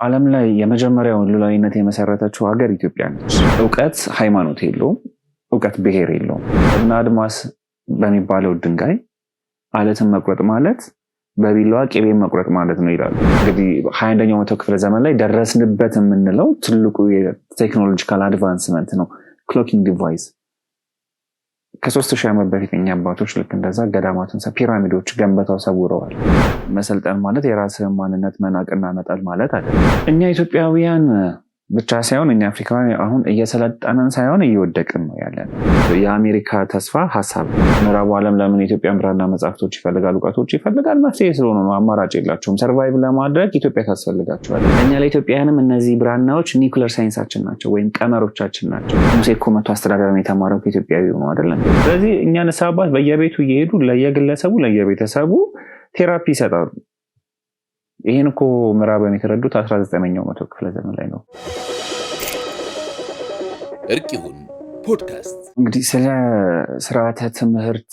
ዓለም ላይ የመጀመሪያውን ሉዓላዊነት የመሰረተችው ሀገር ኢትዮጵያ ነች። እውቀት ሃይማኖት የለውም። እውቀት ብሔር የለውም። እብነ አድማስ በሚባለው ድንጋይ አለትን መቁረጥ ማለት በቢላዋ ቅቤ መቁረጥ ማለት ነው ይላሉ። እንግዲህ 21ኛው መቶ ክፍለ ዘመን ላይ ደረስንበት የምንለው ትልቁ የቴክኖሎጂካል አድቫንስመንት ነው ክሎኪንግ ዲቫይስ። ከ3000 ዓመት በፊት እኛ አባቶች ልክ እንደዛ ገዳማትን ፒራሚዶች ገንብተው ሰውረዋል። መሰልጠን ማለት የራስህን ማንነት መናቅና መጣል ማለት አይደለም። እኛ ኢትዮጵያውያን ብቻ ሳይሆን እኛ አፍሪካውያን አሁን እየሰለጠንን ሳይሆን እየወደቅን ነው ያለን። የአሜሪካ ተስፋ ሀሳብ ምዕራቡ ዓለም ለምን የኢትዮጵያ ብራና መጽሐፍቶች ይፈልጋል፣ እውቀቶች ይፈልጋል? መፍትሄ ስለሆነ ነው። አማራጭ የላቸውም። ሰርቫይቭ ለማድረግ ኢትዮጵያ ታስፈልጋቸዋል። እኛ ለኢትዮጵያውያንም እነዚህ ብራናዎች ኒውክለር ሳይንሳችን ናቸው ወይም ቀመሮቻችን ናቸው። ሙሴ እኮ መቶ አስተዳደርን የተማረው ከኢትዮጵያዊ ነው አይደለም? ስለዚህ እኛ ንስሐ አባት በየቤቱ እየሄዱ ለየግለሰቡ ለየቤተሰቡ ቴራፒ ይሰጣሉ። ይህን እኮ ምዕራባውያን የተረዱት 19ኛው መቶ ክፍለ ዘመን ላይ ነው። እርቅ ይሁን ፖድካስት እንግዲህ ስለ ስርዓተ ትምህርት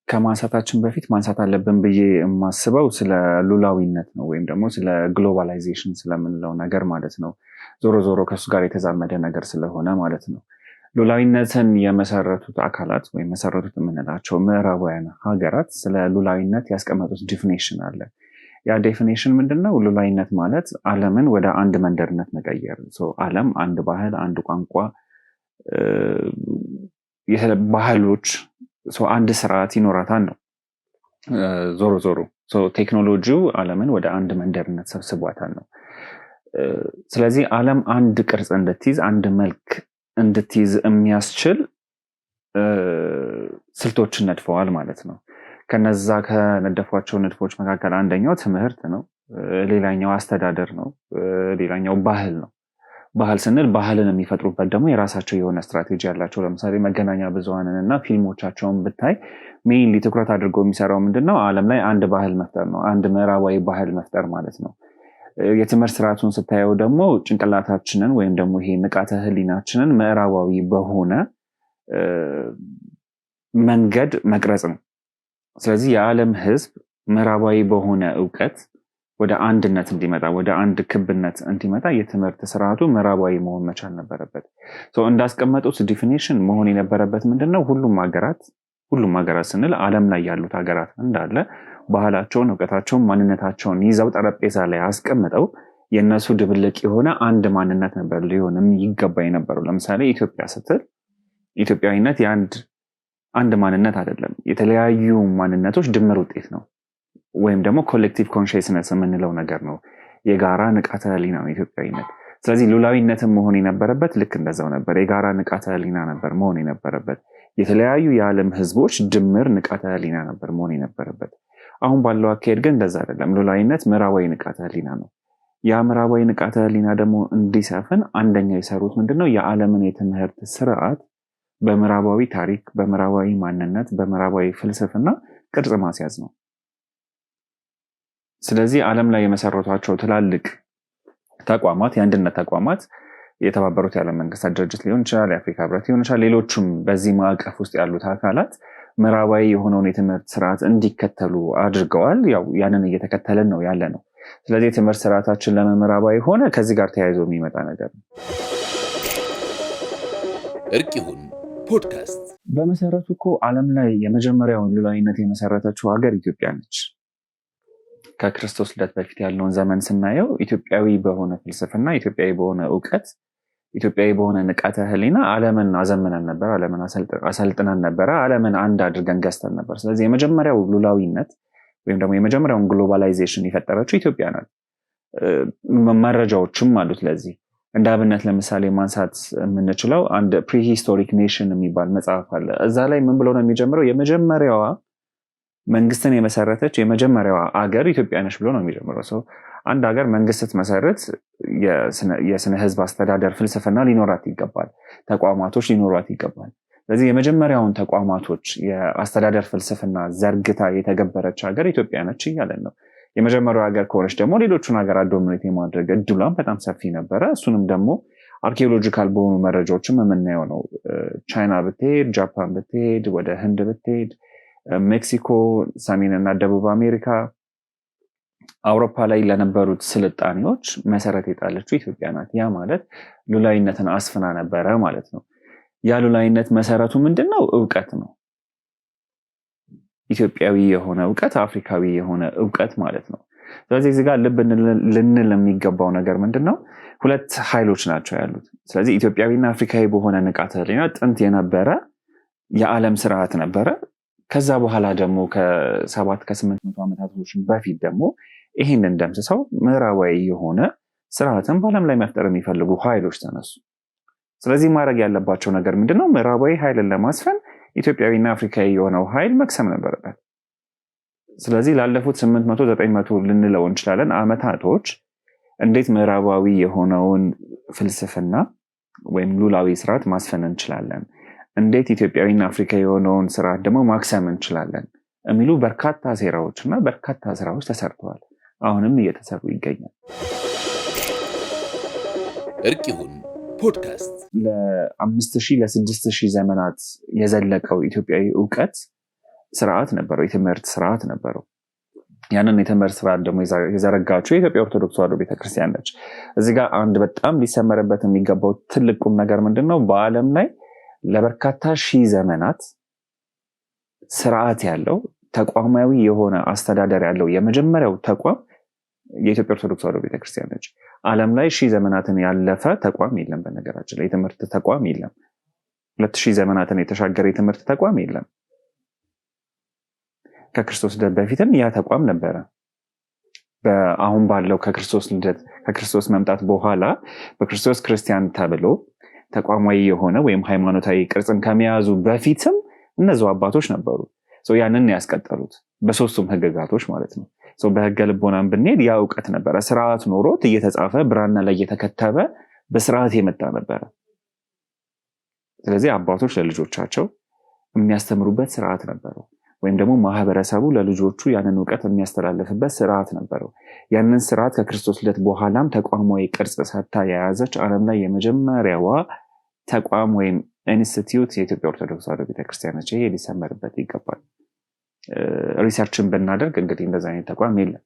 ከማንሳታችን በፊት ማንሳት አለብን ብዬ የማስበው ስለ ሉዓላዊነት ነው፣ ወይም ደግሞ ስለ ግሎባላይዜሽን ስለምንለው ነገር ማለት ነው። ዞሮ ዞሮ ከሱ ጋር የተዛመደ ነገር ስለሆነ ማለት ነው። ሉዓላዊነትን የመሰረቱት አካላት ወይም መሰረቱት የምንላቸው ምዕራባውያን ሀገራት ስለ ሉዓላዊነት ያስቀመጡት ዲፊኒሽን አለ። ያ ዴፊኒሽን ምንድነው? ሉዓላዊነት ማለት ዓለምን ወደ አንድ መንደርነት መቀየር። ዓለም አንድ ባህል፣ አንድ ቋንቋ፣ ባህሎች፣ አንድ ስርዓት ይኖራታል ነው። ዞሮ ዞሮ ቴክኖሎጂው ዓለምን ወደ አንድ መንደርነት ሰብስቧታል ነው። ስለዚህ ዓለም አንድ ቅርጽ እንድትይዝ፣ አንድ መልክ እንድትይዝ የሚያስችል ስልቶችን ነድፈዋል ማለት ነው። ከነዛ ከነደፏቸው ንድፎች መካከል አንደኛው ትምህርት ነው። ሌላኛው አስተዳደር ነው። ሌላኛው ባህል ነው። ባህል ስንል ባህልን የሚፈጥሩበት ደግሞ የራሳቸው የሆነ ስትራቴጂ ያላቸው። ለምሳሌ መገናኛ ብዙሃንን እና ፊልሞቻቸውን ብታይ ሜይንሊ ትኩረት አድርጎ የሚሰራው ምንድነው? ዓለም ላይ አንድ ባህል መፍጠር ነው። አንድ ምዕራባዊ ባህል መፍጠር ማለት ነው። የትምህርት ስርዓቱን ስታየው ደግሞ ጭንቅላታችንን ወይም ደግሞ ይሄ ንቃተ ህሊናችንን ምዕራባዊ በሆነ መንገድ መቅረጽ ነው። ስለዚህ የዓለም ህዝብ ምዕራባዊ በሆነ እውቀት ወደ አንድነት እንዲመጣ፣ ወደ አንድ ክብነት እንዲመጣ የትምህርት ስርዓቱ ምዕራባዊ መሆን መቻል ነበረበት። እንዳስቀመጡት ዲፊኒሽን መሆን የነበረበት ምንድነው? ሁሉም ሀገራት ስንል ዓለም ላይ ያሉት ሀገራት እንዳለ ባህላቸውን፣ እውቀታቸውን፣ ማንነታቸውን ይዘው ጠረጴዛ ላይ አስቀምጠው የእነሱ ድብልቅ የሆነ አንድ ማንነት ነበር ሊሆን ይገባ የነበረው። ለምሳሌ ኢትዮጵያ ስትል ኢትዮጵያዊነት አንድ ማንነት አይደለም፣ የተለያዩ ማንነቶች ድምር ውጤት ነው። ወይም ደግሞ ኮሌክቲቭ ኮንሽስነስ የምንለው ነገር ነው። የጋራ ንቃተ ህሊና ነው ኢትዮጵያዊነት። ስለዚህ ሉዓላዊነትን መሆን የነበረበት ልክ እንደዛው ነበር። የጋራ ንቃተ ህሊና ነበር መሆን የነበረበት። የተለያዩ የዓለም ህዝቦች ድምር ንቃተ ህሊና ነበር መሆን የነበረበት። አሁን ባለው አካሄድ ግን እንደዛ አይደለም። ሉዓላዊነት ምዕራባዊ ንቃተ ህሊና ነው። ያ ምዕራባዊ ንቃተ ህሊና ደግሞ እንዲሰፍን አንደኛው የሰሩት ምንድነው? የዓለምን የትምህርት ስርዓት በምዕራባዊ ታሪክ፣ በምዕራባዊ ማንነት፣ በምዕራባዊ ፍልስፍና ቅርጽ ማስያዝ ነው። ስለዚህ ዓለም ላይ የመሰረቷቸው ትላልቅ ተቋማት፣ የአንድነት ተቋማት የተባበሩት የዓለም መንግስታት ድርጅት ሊሆን ይችላል፣ የአፍሪካ ህብረት ሊሆን ይችላል፣ ሌሎቹም በዚህ ማዕቀፍ ውስጥ ያሉት አካላት ምዕራባዊ የሆነውን የትምህርት ስርዓት እንዲከተሉ አድርገዋል። ያው ያንን እየተከተልን ነው ያለ ነው። ስለዚህ የትምህርት ስርዓታችን ለምን ምዕራባዊ ሆነ? ከዚህ ጋር ተያይዞ የሚመጣ ነገር ነው። እርቅ ይሁን ፖድካስት በመሰረቱ እኮ ዓለም ላይ የመጀመሪያውን ሉዓላዊነት የመሰረተችው ሀገር ኢትዮጵያ ነች። ከክርስቶስ ልደት በፊት ያለውን ዘመን ስናየው ኢትዮጵያዊ በሆነ ፍልስፍና፣ ኢትዮጵያዊ በሆነ እውቀት፣ ኢትዮጵያዊ በሆነ ንቃተ ህሊና ዓለምን አዘምነን ነበር፣ ዓለምን አሰልጥነን ነበረ፣ ዓለምን አንድ አድርገን ገዝተን ነበር። ስለዚህ የመጀመሪያው ሉዓላዊነት ወይም ደግሞ የመጀመሪያውን ግሎባላይዜሽን የፈጠረችው ኢትዮጵያ ናት። መረጃዎችም አሉት ለዚህ። እንደ አብነት ለምሳሌ ማንሳት የምንችለው አንድ ፕሪሂስቶሪክ ኔሽን የሚባል መጽሐፍ አለ። እዛ ላይ ምን ብሎ ነው የሚጀምረው? የመጀመሪያዋ መንግስትን የመሰረተች የመጀመሪያዋ አገር ኢትዮጵያ ነች ብሎ ነው የሚጀምረው። አንድ ሀገር መንግስት ስትመሰረት የስነ ህዝብ አስተዳደር ፍልስፍና ሊኖራት ይገባል። ተቋማቶች ሊኖራት ይገባል። ስለዚህ የመጀመሪያውን ተቋማቶች የአስተዳደር ፍልስፍና ዘርግታ የተገበረች ሀገር ኢትዮጵያ ነች እያለን ነው። የመጀመሪያው ሀገር ከሆነች ደግሞ ሌሎቹን ሀገራት ዶሚኔት የማድረግ እድሏን በጣም ሰፊ ነበረ። እሱንም ደግሞ አርኪኦሎጂካል በሆኑ መረጃዎችም የምናየው ነው። ቻይና ብትሄድ፣ ጃፓን ብትሄድ፣ ወደ ህንድ ብትሄድ፣ ሜክሲኮ፣ ሰሜን እና ደቡብ አሜሪካ፣ አውሮፓ ላይ ለነበሩት ስልጣኔዎች መሰረት የጣለችው ኢትዮጵያ ናት። ያ ማለት ሉላዊነትን አስፍና ነበረ ማለት ነው። ያ ሉላዊነት መሰረቱ ምንድነው? እውቀት ነው። ኢትዮጵያዊ የሆነ እውቀት፣ አፍሪካዊ የሆነ እውቀት ማለት ነው። ስለዚህ እዚህ ጋር ልብ ልንል የሚገባው ነገር ምንድነው? ሁለት ኃይሎች ናቸው ያሉት። ስለዚህ ኢትዮጵያዊና አፍሪካዊ በሆነ ንቃተ ህሊና ጥንት የነበረ የዓለም ስርዓት ነበረ። ከዛ በኋላ ደግሞ ከ700-800 ዓመታቶች በፊት ደግሞ ይህንን ደምስሰው ምዕራባዊ የሆነ ስርዓትን በዓለም ላይ መፍጠር የሚፈልጉ ኃይሎች ተነሱ። ስለዚህ ማድረግ ያለባቸው ነገር ምንድነው? ምዕራባዊ ኃይልን ለማስፈን ኢትዮጵያዊና አፍሪካዊ የሆነው ኃይል መክሰም ነበረበት። ስለዚህ ላለፉት 800-900 ልንለው እንችላለን ዓመታቶች እንዴት ምዕራባዊ የሆነውን ፍልስፍና ወይም ሉላዊ ስርዓት ማስፈን እንችላለን፣ እንዴት ኢትዮጵያዊና አፍሪካዊ የሆነውን ስርዓት ደግሞ ማክሰም እንችላለን የሚሉ በርካታ ሴራዎች እና በርካታ ስራዎች ተሰርተዋል። አሁንም እየተሰሩ ይገኛል። እርቅ ይሁን ፖድካስት ለ5000 ለ6000 ዘመናት የዘለቀው ኢትዮጵያዊ እውቀት ስርዓት ነበረው፣ የትምህርት ስርዓት ነበረው። ያንን የትምህርት ስርዓት ደግሞ የዘረጋችው የኢትዮጵያ ኦርቶዶክስ ተዋሕዶ ቤተክርስቲያን ነች። እዚህ ጋር አንድ በጣም ሊሰመርበት የሚገባው ትልቅ ቁም ነገር ምንድነው? በዓለም ላይ ለበርካታ ሺህ ዘመናት ስርዓት ያለው ተቋማዊ የሆነ አስተዳደር ያለው የመጀመሪያው ተቋም የኢትዮጵያ ኦርቶዶክስ ተዋሕዶ ቤተክርስቲያን ነች። ዓለም ላይ 1000 ዘመናትን ያለፈ ተቋም የለም። በነገራችን ላይ የትምህርት ተቋም የለም። 2000 ዘመናትን የተሻገረ የትምህርት ተቋም የለም። ከክርስቶስ ልደት በፊትም ያ ተቋም ነበረ። አሁን ባለው ከክርስቶስ መምጣት በኋላ በክርስቶስ ክርስቲያን ተብሎ ተቋማዊ የሆነ ወይም ሃይማኖታዊ ቅርጽን ከመያዙ በፊትም እነዚያው አባቶች ነበሩ። ያንን ያስቀጠሉት በሶስቱም ህግጋቶች ማለት ነው። በህገ ልቦናም ብንሄድ ያ እውቀት ነበረ። ስርዓት ኖሮት እየተጻፈ ብራና ላይ እየተከተበ በስርዓት የመጣ ነበረ። ስለዚህ አባቶች ለልጆቻቸው የሚያስተምሩበት ስርዓት ነበረው፣ ወይም ደግሞ ማህበረሰቡ ለልጆቹ ያንን እውቀት የሚያስተላልፍበት ስርዓት ነበረው። ያንን ስርዓት ከክርስቶስ ልደት በኋላም ተቋማዊ ቅርጽ ሰጥታ የያዘች ዓለም ላይ የመጀመሪያዋ ተቋም ወይም ኢንስቲትዩት የኢትዮጵያ ኦርቶዶክስ ተዋሕዶ ቤተክርስቲያን ነች። ይሄ ሊሰመርበት ይገባል። ሪሰርችን ብናደርግ እንግዲህ እንደዛ አይነት ተቋም የለም።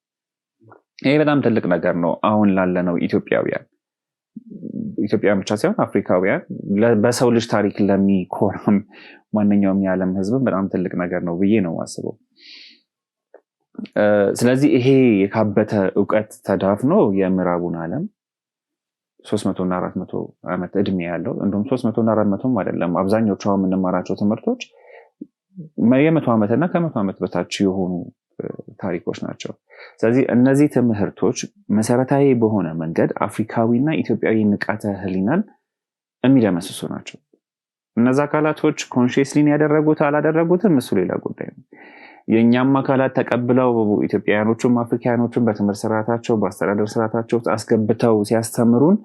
ይሄ በጣም ትልቅ ነገር ነው። አሁን ላለነው ኢትዮጵያውያን ብቻ ሳይሆን አፍሪካውያን፣ በሰው ልጅ ታሪክ ለሚኮራም ማንኛውም የዓለም ህዝብም በጣም ትልቅ ነገር ነው ብዬ ነው የማስበው። ስለዚህ ይሄ የካበተ እውቀት ተዳፍኖ የምዕራቡን ዓለም 300 እና 400 ዓመት እድሜ ያለው እንዲሁም 300 እና 400ም አይደለም፣ አብዛኞቹ የምንማራቸው ትምህርቶች የ100 ዓመትና ከ100 ዓመት በታች የሆኑ ታሪኮች ናቸው። ስለዚህ እነዚህ ትምህርቶች መሰረታዊ በሆነ መንገድ አፍሪካዊና ኢትዮጵያዊ ንቃተ ህሊናን የሚደመስሱ ናቸው። እነዛ አካላቶች ኮንሽስሊ ያደረጉት አላደረጉትም እሱ ሌላ ጉዳይ ነው። የእኛም አካላት ተቀብለው ኢትዮጵያውያኖቹም አፍሪካኖቹም በትምህርት ስርዓታቸው በአስተዳደር ስርዓታቸው አስገብተው ሲያስተምሩን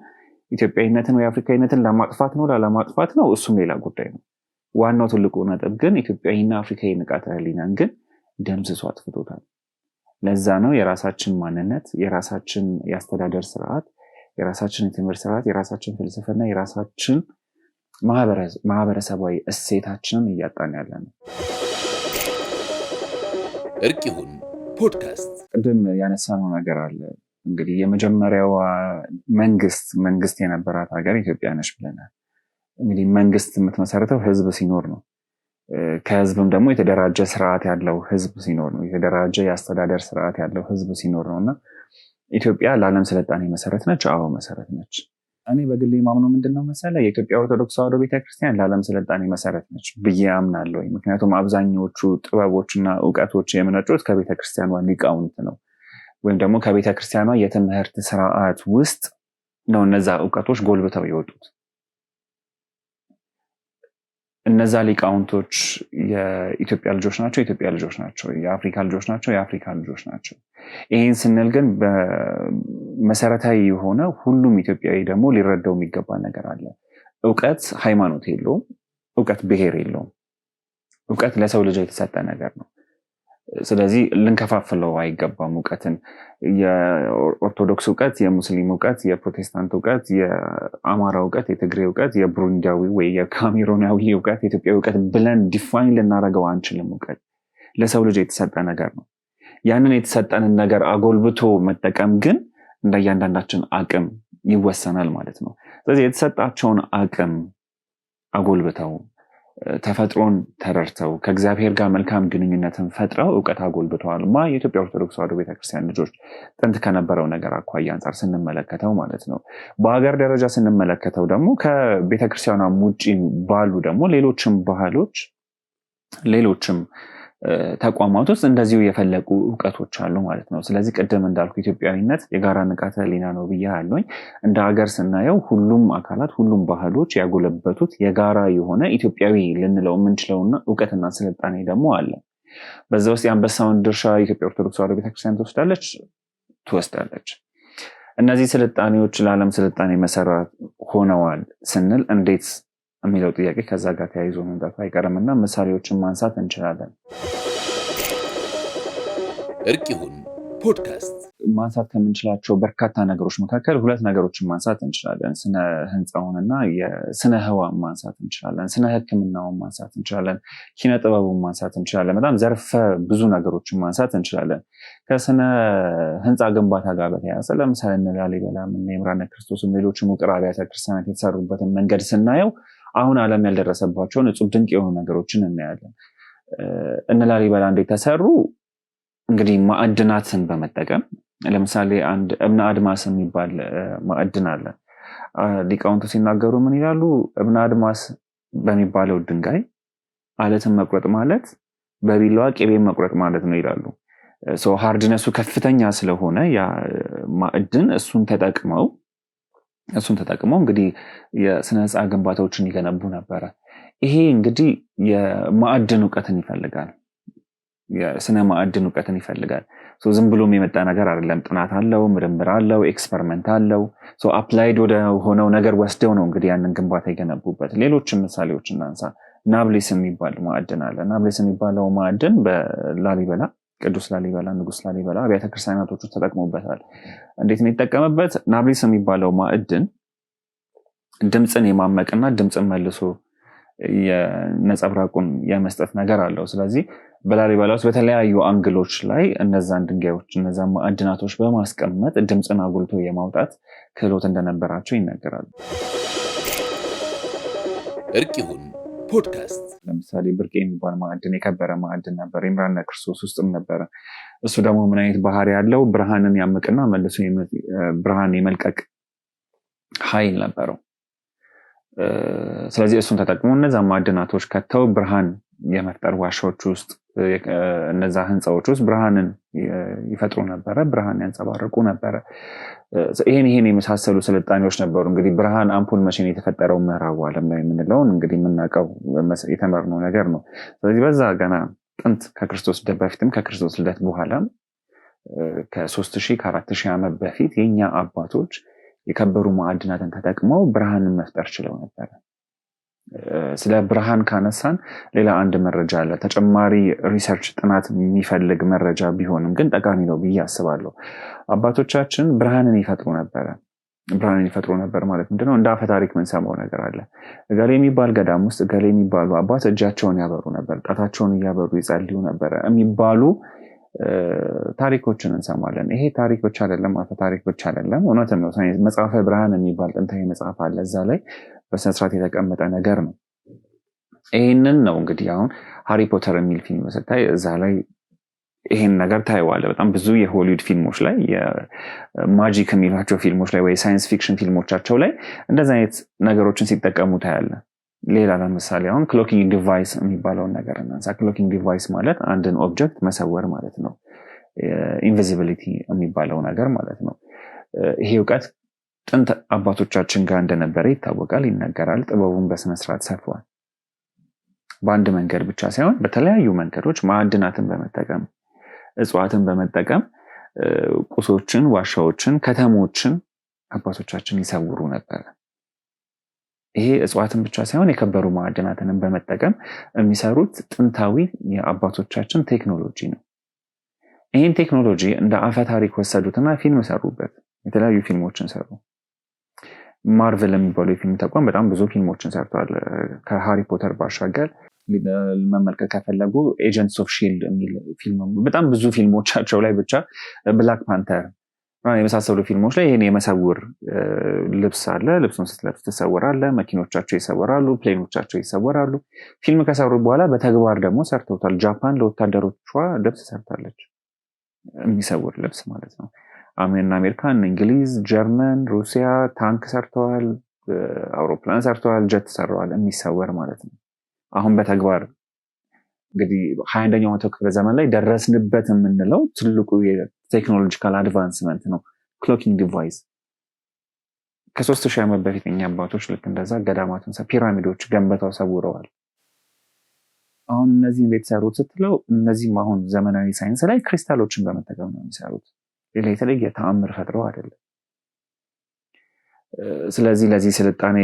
ኢትዮጵያዊነትን ወይ አፍሪካዊነትን ለማጥፋት ነው ላለማጥፋት ነው እሱም ሌላ ጉዳይ ነው። ዋናው ትልቁ ነጥብ ግን ኢትዮጵያዊና አፍሪካዊ ንቃተ ህሊናን ግን ደምስሶ አጥፍቶታል። ለዛ ነው የራሳችን ማንነት፣ የራሳችን የአስተዳደር ስርዓት፣ የራሳችን የትምህርት ስርዓት፣ የራሳችን ፍልስፍና፣ የራሳችን ማህበረሰባዊ እሴታችንን እያጣን ያለ ነው። እርቅ ይሁን ፖድካስት ቅድም ያነሳነው ነገር አለ። እንግዲህ የመጀመሪያዋ መንግስት የነበራት ሀገር ኢትዮጵያ ነች ብለናል። እንግዲህ መንግስት የምትመሰረተው ህዝብ ሲኖር ነው። ከህዝብም ደግሞ የተደራጀ ስርዓት ያለው ህዝብ ሲኖር ነው። የተደራጀ የአስተዳደር ስርዓት ያለው ህዝብ ሲኖር ነው። እና ኢትዮጵያ ለዓለም ስልጣኔ መሰረት ነች። አዎ መሰረት ነች። እኔ በግሌ ማምነው ምንድነው መሰለ፣ የኢትዮጵያ ኦርቶዶክስ ተዋሕዶ ቤተክርስቲያን ለዓለም ስልጣኔ መሰረት ነች ብዬ አምናለሁ። ምክንያቱም አብዛኞቹ ጥበቦችና እውቀቶች የመነጩት ከቤተክርስቲያኗ ሊቃውንት ነው፣ ወይም ደግሞ ከቤተክርስቲያኗ የትምህርት ስርዓት ውስጥ ነው እነዛ እውቀቶች ጎልብተው የወጡት። እነዛ ሊቃውንቶች የኢትዮጵያ ልጆች ናቸው፣ የኢትዮጵያ ልጆች ናቸው። የአፍሪካ ልጆች ናቸው፣ የአፍሪካ ልጆች ናቸው። ይህን ስንል ግን በመሰረታዊ የሆነ ሁሉም ኢትዮጵያዊ ደግሞ ሊረዳው የሚገባ ነገር አለ። እውቀት ሃይማኖት የለውም። እውቀት ብሔር የለውም። እውቀት ለሰው ልጅ የተሰጠ ነገር ነው። ስለዚህ ልንከፋፍለው አይገባም። እውቀትን የኦርቶዶክስ እውቀት፣ የሙስሊም እውቀት፣ የፕሮቴስታንት እውቀት፣ የአማራ እውቀት፣ የትግሬ እውቀት፣ የብሩንዲያዊ ወይ የካሜሮናዊ እውቀት፣ የኢትዮጵያዊ እውቀት ብለን ዲፋይን ልናደርገው አንችልም። እውቀት ለሰው ልጅ የተሰጠ ነገር ነው። ያንን የተሰጠንን ነገር አጎልብቶ መጠቀም ግን እንደያንዳንዳችን አቅም ይወሰናል ማለት ነው። ስለዚህ የተሰጣቸውን አቅም አጎልብተው ተፈጥሮን ተረድተው ከእግዚአብሔር ጋር መልካም ግንኙነትን ፈጥረው እውቀት አጎልብተዋል። የኢትዮጵያ ኦርቶዶክስ ተዋሕዶ ቤተክርስቲያን ልጆች ጥንት ከነበረው ነገር አኳያ አንጻር ስንመለከተው ማለት ነው። በሀገር ደረጃ ስንመለከተው ደግሞ ከቤተክርስቲያኗም ውጭ ባሉ ደግሞ ሌሎችም ባህሎች ሌሎችም ተቋማት ውስጥ እንደዚሁ የፈለቁ እውቀቶች አሉ ማለት ነው። ስለዚህ ቅድም እንዳልኩ ኢትዮጵያዊነት የጋራ ንቃተ ህሊና ነው ብያለሁኝ። እንደ ሀገር ስናየው ሁሉም አካላት ሁሉም ባህሎች ያጎለበቱት የጋራ የሆነ ኢትዮጵያዊ ልንለው የምንችለውና እውቀትና ስልጣኔ ደግሞ አለ። በዛ ውስጥ የአንበሳውን ድርሻ የኢትዮጵያ ኦርቶዶክስ ተዋሕዶ ቤተክርስቲያን ትወስዳለች። እነዚህ ስልጣኔዎች ለዓለም ስልጣኔ መሰረት ሆነዋል ስንል እንዴት የሚለው ጥያቄ ከዛ ጋር ተያይዞ መምጣቱ አይቀርምና ምሳሌዎችን ማንሳት እንችላለን። እርቅ ይሁን ፖድካስት ማንሳት ከምንችላቸው በርካታ ነገሮች መካከል ሁለት ነገሮችን ማንሳት እንችላለን። ስነ ህንፃውንና የስነ ህዋን ማንሳት እንችላለን። ስነ ህክምናውን ማንሳት እንችላለን። ኪነ ጥበቡን ማንሳት እንችላለን። በጣም ዘርፈ ብዙ ነገሮችን ማንሳት እንችላለን። ከስነ ህንፃ ግንባታ ጋር በተያያዘ ለምሳሌ እነ ላሊበላ እነ ይምርሃነ ክርስቶስም ሌሎችም ውቅር አብያተ ክርስቲያናት የተሰሩበትን መንገድ ስናየው አሁን ዓለም ያልደረሰባቸውን እጹብ ድንቅ የሆኑ ነገሮችን እናያለን። እነ ላሊበላ እንዴት ተሰሩ? እንግዲህ ማዕድናትን በመጠቀም ለምሳሌ አንድ እብነ አድማስ የሚባል ማዕድን አለ። ሊቃውንቱ ሲናገሩ ምን ይላሉ? እብነ አድማስ በሚባለው ድንጋይ አለትን መቁረጥ ማለት በቢላዋ ቅቤን መቁረጥ ማለት ነው ይላሉ። ሃርድነሱ ከፍተኛ ስለሆነ ያ ማዕድን እሱን ተጠቅመው እንግዲህ የስነ ህንፃ ግንባታዎችን ይገነቡ ነበረ። ይሄ እንግዲህ የማዕድን እውቀትን ይፈልጋል። የስነ ማዕድን እውቀትን ይፈልጋል። ዝም ብሎም የመጣ ነገር አይደለም። ጥናት አለው፣ ምርምር አለው፣ ኤክስፐሪመንት አለው። አፕላይድ ወደ ሆነው ነገር ወስደው ነው እንግዲህ ያንን ግንባታ የገነቡበት። ሌሎችም ምሳሌዎች እናንሳ። ናብሌስ የሚባል ማዕድን አለ። ናብሌስ የሚባለው ማዕድን በላሊበላ ቅዱስ ላሊበላ ንጉስ ላሊበላ አብያተ ክርስቲያናቶቹ ተጠቅሞበታል። እንዴት ነው የተጠቀመበት? ናብሌስ የሚባለው ማዕድን ድምፅን የማመቅና ድምፅን መልሶ የነጸብራቁን የመስጠት ነገር አለው። ስለዚህ በላሊበላ ውስጥ በተለያዩ አንግሎች ላይ እነዛን ድንጋዮች እነዛን ማዕድናቶች በማስቀመጥ ድምፅን አጉልቶ የማውጣት ክህሎት እንደነበራቸው ይነገራሉ። እርቅ ይሁን ፖድካስት ለምሳሌ ብርቅ የሚባል ማዕድን የከበረ ማዕድን ነበር። ይምርሃነ ክርስቶስ ውስጥም ነበረ። እሱ ደግሞ ምን አይነት ባህሪ ያለው? ብርሃንን ያምቅና መልሶ ብርሃን የመልቀቅ ኃይል ነበረው። ስለዚህ እሱን ተጠቅሞ እነዛ ማዕድናቶች ከተው ብርሃን የመፍጠር ዋሻዎች ውስጥ እነዛ ህንፃዎች ውስጥ ብርሃንን ይፈጥሩ ነበረ፣ ብርሃን ያንጸባርቁ ነበረ። ይሄን የመሳሰሉ ስልጣኔዎች ነበሩ። እንግዲህ ብርሃን አምፑል መቼን የተፈጠረው ምዕራቡ ዓለም ላይ የምንለውን እንግዲህ የምናውቀው የተመርነው ነገር ነው። ስለዚህ በዛ ገና ጥንት ከክርስቶስ ልደት በፊትም ከክርስቶስ ልደት በኋላም ከ3000 ከ4000 ዓመት በፊት የኛ አባቶች የከበሩ ማዕድናትን ተጠቅመው ብርሃንን መፍጠር ችለው ነበር። ስለ ብርሃን ካነሳን ሌላ አንድ መረጃ አለ። ተጨማሪ ሪሰርች ጥናት የሚፈልግ መረጃ ቢሆንም ግን ጠቃሚ ነው ብዬ አስባለሁ። አባቶቻችን ብርሃንን ይፈጥሩ ነበር ማለት ምንድነው? እንደ አፈ ታሪክ የምንሰማው ነገር አለ። እገሌ የሚባል ገዳም ውስጥ እገሌ የሚባሉ አባት እጃቸውን ያበሩ ነበር፣ ጣታቸውን እያበሩ ይጸልዩ ነበረ የሚባሉ ታሪኮችን እንሰማለን። ይሄ ታሪክ ብቻ አይደለም፣ አፈ ታሪክ ብቻ አይደለም፣ እውነትም ነው። መጽሐፈ ብርሃን የሚባል ጥንታዊ መጽሐፍ አለ። እዛ ላይ በስነስርዓት የተቀመጠ ነገር ነው። ይህንን ነው እንግዲህ አሁን ሃሪ ፖተር የሚል ፊልም ስታይ እዛ ላይ ይህን ነገር ታየዋለህ። በጣም ብዙ የሆሊውድ ፊልሞች ላይ የማጂክ የሚሏቸው ፊልሞች ላይ ወይ ሳይንስ ፊክሽን ፊልሞቻቸው ላይ እንደዚህ አይነት ነገሮችን ሲጠቀሙ ታያለህ። ሌላ ለምሳሌ አሁን ክሎኪንግ ዲቫይስ የሚባለውን ነገር እናንሳ። ክሎኪንግ ዲቫይስ ማለት አንድን ኦብጀክት መሰወር ማለት ነው። ኢንቪዚቢሊቲ የሚባለው ነገር ማለት ነው። ይሄ እውቀት ጥንት አባቶቻችን ጋር እንደነበረ ይታወቃል፣ ይነገራል። ጥበቡን በስነስርዓት ሰፍሯል። በአንድ መንገድ ብቻ ሳይሆን በተለያዩ መንገዶች ማዕድናትን በመጠቀም እጽዋትን በመጠቀም ቁሶችን፣ ዋሻዎችን፣ ከተሞችን አባቶቻችን ይሰውሩ ነበር። ይሄ እጽዋትን ብቻ ሳይሆን የከበሩ ማዕድናትንም በመጠቀም የሚሰሩት ጥንታዊ የአባቶቻችን ቴክኖሎጂ ነው። ይህን ቴክኖሎጂ እንደ አፈ ታሪክ ወሰዱትና ፊልም ሰሩበት። የተለያዩ ፊልሞችን ሰሩ። ማርቨል የሚባለው የፊልም ተቋም በጣም ብዙ ፊልሞችን ሰርቷል። ከሃሪ ፖተር ባሻገር መመልከት ከፈለጉ ኤጀንትስ ኦፍ ሺልድ የሚል ፊልም በጣም ብዙ ፊልሞቻቸው ላይ ብቻ ብላክ ፓንተር የመሳሰሉ ፊልሞች ላይ ይሄን የመሰውር ልብስ አለ። ልብሱን ስትለብስ ትሰወራለህ። መኪኖቻቸው ይሰወራሉ፣ ፕሌኖቻቸው ይሰወራሉ። ፊልም ከሰሩ በኋላ በተግባር ደግሞ ሰርተውታል። ጃፓን ለወታደሮቿ ልብስ ሰርታለች፣ የሚሰውር ልብስ ማለት ነው። አሜሪካን፣ እንግሊዝ፣ ጀርመን፣ ሩሲያ ታንክ ሰርተዋል፣ አውሮፕላን ሰርተዋል፣ ጀት ሰርተዋል፣ የሚሰወር ማለት ነው። አሁን በተግባር እንግዲህ 21ኛው መቶ ክፍለ ዘመን ላይ ደረስንበት የምንለው ትልቁ የቴክኖሎጂካል አድቫንስመንት ነው ክሎኪንግ ዲቫይስ። ከ3000 ዓመት በፊት እኛ አባቶች ልክ እንደዛ ገዳማትን ፒራሚዶች ገንብተው ሰውረዋል። አሁን እነዚህ እንዴት ሰሩት ስትለው እነዚህም አሁን ዘመናዊ ሳይንስ ላይ ክሪስታሎችን በመጠቀም ነው የሚሰሩት። ሌላ የተለየ ተአምር ፈጥረው አይደለም። ስለዚህ ለዚህ ስልጣኔ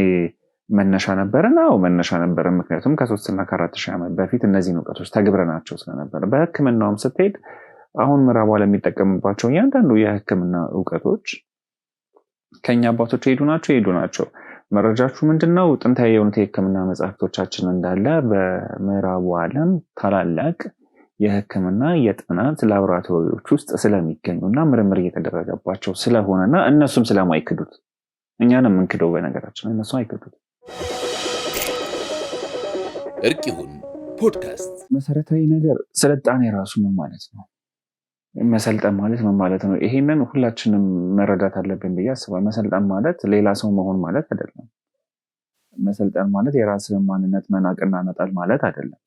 መነሻ ነበረ ነው መነሻ ነበረ። ምክንያቱም ከ3 እና ከ4 ዓመት በፊት እነዚህን እውቀቶች ተግብረናቸው ስለነበረ። በሕክምናውም ስትሄድ አሁን ምዕራቡ ዓለም የሚጠቀምባቸው እያንዳንዱ የሕክምና እውቀቶች ከኛ አባቶች ሄዱ ናቸው። መረጃችሁ ምንድነው? ጥንታዊ የሆኑት የሕክምና መጽሐፍቶቻችን እንዳለ በምዕራቡ ዓለም ታላላቅ የሕክምና የጥናት ላቦራቶሪዎች ውስጥ ስለሚገኙና ምርምር እየተደረገባቸው ስለሆነና እነሱም ስለማይክዱት እኛንም የምንክደው በነገራችን እነሱ አይክዱት። እርቅ ይሁን ፖድካስት መሰረታዊ ነገር ስልጣኔ ራሱ ምን ማለት ነው? መሰልጠን ማለት ምን ማለት ነው? ይሄንን ሁላችንም መረዳት አለብን ብዬ አስባለሁ። መሰልጠን ማለት ሌላ ሰው መሆን ማለት አይደለም። መሰልጠን ማለት የራስህን ማንነት መናቅና መጣል ማለት አይደለም።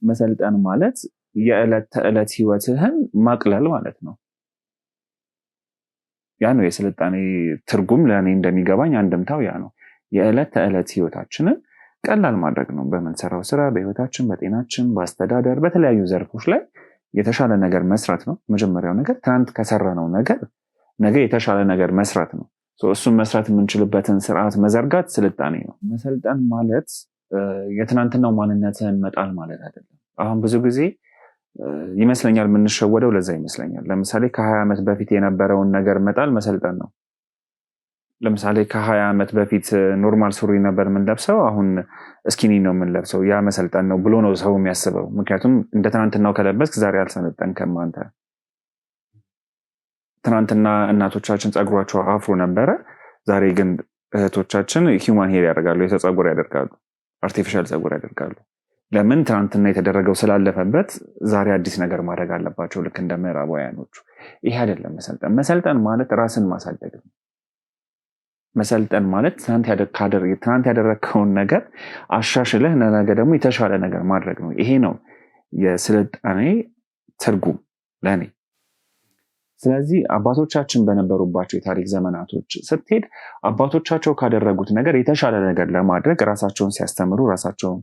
መሰልጠን ማለት የዕለት ተዕለት ህይወትህን ማቅለል ማለት ነው። ያ ነው የስልጣኔ ትርጉም። ለእኔ እንደሚገባኝ አንድምታው ያ ነው። የዕለት ተዕለት ህይወታችንን ቀላል ማድረግ ነው። በምንሰራው ስራ፣ በህይወታችን፣ በጤናችን፣ በአስተዳደር፣ በተለያዩ ዘርፎች ላይ የተሻለ ነገር መስራት ነው። መጀመሪያው ነገር ትናንት ከሰራነው ነገር ነገ የተሻለ ነገር መስራት ነው። እሱን መስራት የምንችልበትን ስርዓት መዘርጋት ስልጣኔ ነው። መሰልጠን ማለት የትናንትናው ማንነትን መጣል ማለት አይደለም። አሁን ብዙ ጊዜ ይመስለኛል የምንሸወደው ለዛ ይመስለኛል። ለምሳሌ ከ20 ዓመት በፊት የነበረውን ነገር መጣል መሰልጠን ነው። ለምሳሌ ከ20 ዓመት በፊት ኖርማል ሱሪ ነበር የምንለብሰው፣ አሁን እስኪኒ ነው የምንለብሰው። ያ መሰልጠን ነው ብሎ ነው ሰው የሚያስበው። ምክንያቱም እንደ ትናንትናው ከለበስክ ዛሬ አልሰለጠንክም አንተ። ትናንትና እናቶቻችን ፀጉሯቸው አፍሮ ነበረ፣ ዛሬ ግን እህቶቻችን ሂውማን ሄር ያደርጋሉ፣ የሰው ፀጉር ያደርጋሉ፣ አርቲፊሻል ፀጉር ያደርጋሉ። ለምን? ትናንትና የተደረገው ስላለፈበት ዛሬ አዲስ ነገር ማድረግ አለባቸው፣ ልክ እንደ ምዕራባውያኖቹ። ይሄ አይደለም መሰልጠን። መሰልጠን ማለት ራስን ማሳደግ ነው። መሰልጠን ማለት ትናንት ያደረግከውን ነገር አሻሽለህ ነገ ደግሞ የተሻለ ነገር ማድረግ ነው። ይሄ ነው የስልጣኔ ትርጉም ለእኔ። ስለዚህ አባቶቻችን በነበሩባቸው የታሪክ ዘመናቶች ስትሄድ አባቶቻቸው ካደረጉት ነገር የተሻለ ነገር ለማድረግ ራሳቸውን ሲያስተምሩ፣ ራሳቸውን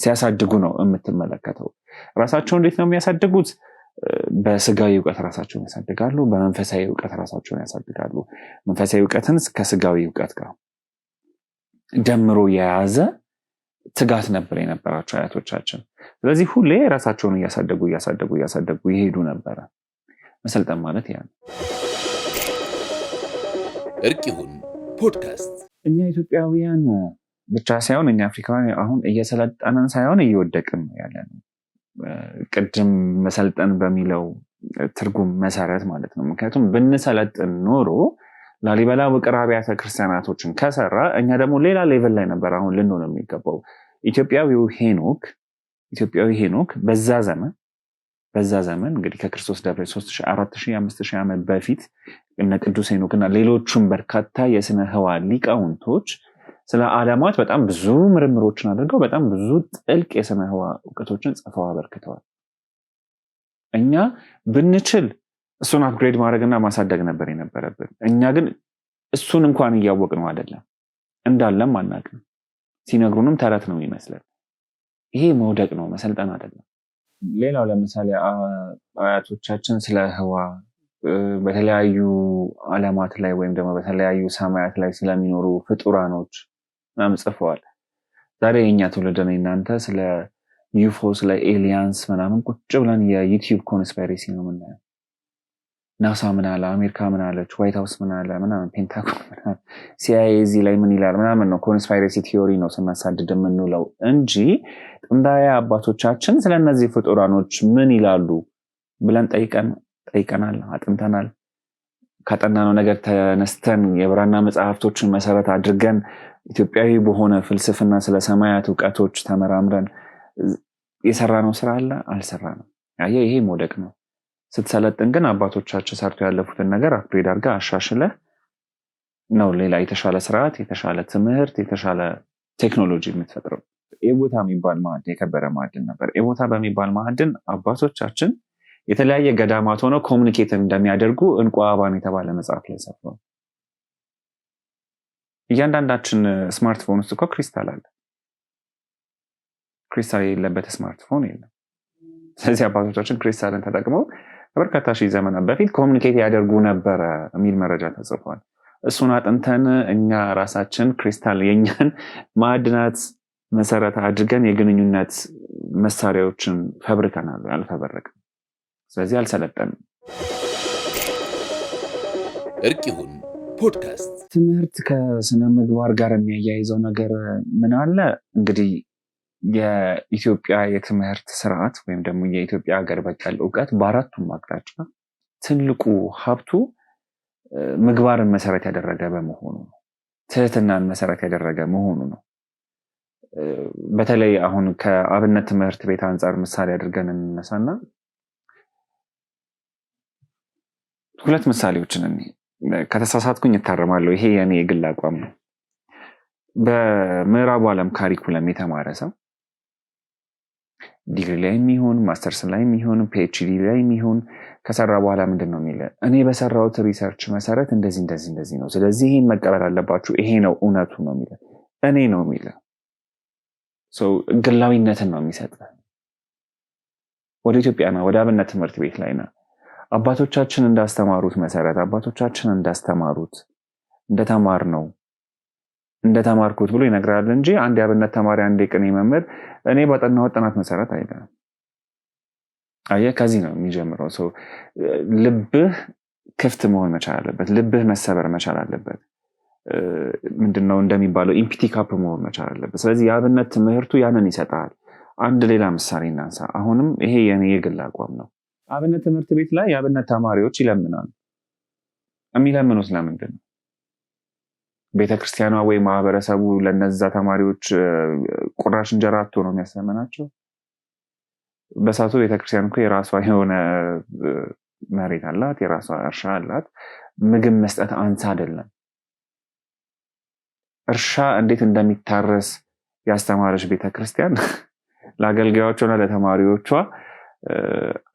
ሲያሳድጉ ነው የምትመለከተው። ራሳቸውን እንዴት ነው የሚያሳድጉት? በስጋዊ እውቀት ራሳቸውን ያሳድጋሉ። በመንፈሳዊ እውቀት ራሳቸውን ያሳድጋሉ። መንፈሳዊ እውቀትን ከስጋዊ እውቀት ጋር ደምሮ የያዘ ትጋት ነበር የነበራቸው አያቶቻችን። ስለዚህ ሁሌ ራሳቸውን እያሳደጉ ይሄዱ ነበረ። መሰልጠን ማለት ያ ነው። እርቅ ይሁን ፖድካስት። እኛ ኢትዮጵያውያን ብቻ ሳይሆን እኛ አፍሪካውያን አሁን እየሰለጠንን ሳይሆን እየወደቅን ነው ያለ ነው። ቅድም መሰልጠን በሚለው ትርጉም መሰረት ማለት ነው። ምክንያቱም ብንሰለጥን ኖሮ ላሊበላ ውቅር አብያተ ክርስቲያናቶችን ከሰራ እኛ ደግሞ ሌላ ሌቭል ላይ ነበር አሁን ልንሆን የሚገባው። ኢትዮጵያዊ ሄኖክ በዛ ዘመን እንግዲህ ከክርስቶስ ደብረ 3000፣ 4000፣ 5000 ዓመት በፊት እነ ቅዱስ ሄኖክና ሌሎቹም በርካታ የስነ ህዋ ሊቃውንቶች ስለ ዓለማት በጣም ብዙ ምርምሮችን አድርገው በጣም ብዙ ጥልቅ የስነ ህዋ እውቀቶችን ጽፈው አበርክተዋል። እኛ ብንችል እሱን አፕግሬድ ማድረግና ማሳደግ ነበር የነበረብን። እኛ ግን እሱን እንኳን እያወቅነው አይደለም፣ እንዳለም አናውቅም። ሲነግሩንም ተረት ነው የሚመስለን። ይሄ መውደቅ ነው፣ መሰልጠን አይደለም። ሌላው ለምሳሌ አያቶቻችን ስለ ህዋ በተለያዩ ዓለማት ላይ ወይም ደግሞ በተለያዩ ሰማያት ላይ ስለሚኖሩ ፍጡራኖች ምናምን ጽፈዋል። ዛሬ የኛ ትውልድ ነው እናንተ ስለ ዩፎ ስለ ኤሊያንስ ምናምን ቁጭ ብለን የዩቲዩብ ኮንስፓይሬሲ ነው የምናየው። ናሳ ምን አለ፣ አሜሪካ ምን አለች፣ ዋይት ሃውስ ምን አለ ምናምን፣ ፔንታጎን ምን አለ፣ ሲአይኤ እዚህ ላይ ምን ይላል ምናምን ነው ኮንስፓይሬሲ ቲዮሪ ነው ስናሳድድ የምንውለው እንጂ ጥንታዊ አባቶቻችን ስለነዚህ ፍጡራኖች ምን ይላሉ ብለን ጠይቀናል፣ አጥንተናል። ካጠናነው ነገር ተነስተን የብራና መጽሐፍቶችን መሰረት አድርገን ኢትዮጵያዊ በሆነ ፍልስፍና ስለ ሰማያት እውቀቶች ተመራምረን የሰራነው ስራ አለ? አልሰራንም። ይሄ መውደቅ ነው። ስትሰለጥን ግን አባቶቻችን ሰርቶ ያለፉትን ነገር አፕግሬድ አድርገህ አሻሽለህ ነው ሌላ የተሻለ ስርዓት፣ የተሻለ ትምህርት፣ የተሻለ ቴክኖሎጂ የምትፈጥረው። ኤቦታ የሚባል ማዕድን የከበረ ማዕድን ነበር። ኤቦታ በሚባል ማዕድን አባቶቻችን የተለያየ ገዳማት ሆነው ኮሚኒኬት እንደሚያደርጉ እንቁ አበባን የተባለ መጽሐፍ ላይ ሰፍሯል። እያንዳንዳችን ስማርትፎን ውስጥ እኮ ክሪስታል አለ። ክሪስታል የሌለበት ስማርትፎን የለም። ስለዚህ አባቶቻችን ክሪስታልን ተጠቅመው በርካታ ሺህ ዘመናት በፊት ኮሚኒኬት ያደርጉ ነበረ የሚል መረጃ ተጽፏል። እሱን አጥንተን እኛ ራሳችን ክሪስታል የኛን ማዕድናት መሰረት አድርገን የግንኙነት መሳሪያዎችን ፈብርከናል፣ አልፈበረክም። ስለዚህ አልሰለጠንም። እርቅ ይሁን ፖድካስት። ትምህርት ከስነ ምግባር ጋር የሚያያይዘው ነገር ምን አለ? እንግዲህ የኢትዮጵያ የትምህርት ስርዓት ወይም ደግሞ የኢትዮጵያ ሀገር በቀል እውቀት በአራቱም አቅጣጫ ትልቁ ሀብቱ ምግባርን መሰረት ያደረገ በመሆኑ ነው። ትህትናን መሰረት ያደረገ መሆኑ ነው። በተለይ አሁን ከአብነት ትምህርት ቤት አንጻር ምሳሌ አድርገን እንነሳና ሁለት ምሳሌዎችን ከተሳሳትኩኝ እታረማለሁ። ይሄ የኔ የግል አቋም ነው። በምዕራቡ ዓለም ካሪኩለም የተማረ ሰው ዲግሪ ላይ የሚሆን ማስተርስ ላይ የሚሆን ፒኤችዲ ላይ የሚሆን ከሰራ በኋላ ምንድን ነው የሚለ? እኔ በሰራሁት ሪሰርች መሰረት እንደዚህ ነው፣ ስለዚህ ይህን መቀበል አለባችሁ፣ ይሄ ነው እውነቱ ነው የሚለ። እኔ ነው የሚለ ግላዊነትን ነው የሚሰጥ። ወደ ኢትዮጵያና ወደ አብነት ትምህርት ቤት ላይ ና አባቶቻችን እንዳስተማሩት መሰረት አባቶቻችን እንዳስተማሩት እንደተማር ነው እንደተማርኩት ብሎ ይነግራል እንጂ አንድ የአብነት ተማሪ አንድ የቅኔ መምህር እኔ ባጠናሁት ጥናት መሰረት አይደለም። አየህ፣ ከዚህ ነው የሚጀምረው። ልብህ ክፍት መሆን መቻል አለበት። ልብህ መሰበር መቻል አለበት። ምንድነው እንደሚባለው ኢምፒቲ ካፕ መሆን መቻል አለበት። ስለዚህ የአብነት ትምህርቱ ያንን ይሰጣል። አንድ ሌላ ምሳሌ እናንሳ። አሁንም ይሄ የኔ የግል አቋም ነው። አብነት ትምህርት ቤት ላይ የአብነት ተማሪዎች ይለምናሉ። የሚለምኑት ለምንድን ነው? ቤተክርስቲያኗ ወይ ማህበረሰቡ ለነዛ ተማሪዎች ቁራሽ እንጀራ አጥቶ ነው የሚያስተምራቸው? በሳቱ ቤተክርስቲያን እኮ የራሷ የሆነ መሬት አላት፣ የራሷ እርሻ አላት። ምግብ መስጠት አንሳ አይደለም። እርሻ እንዴት እንደሚታረስ ያስተማረች ቤተክርስቲያን ለአገልጋዮቿና ለተማሪዎቿ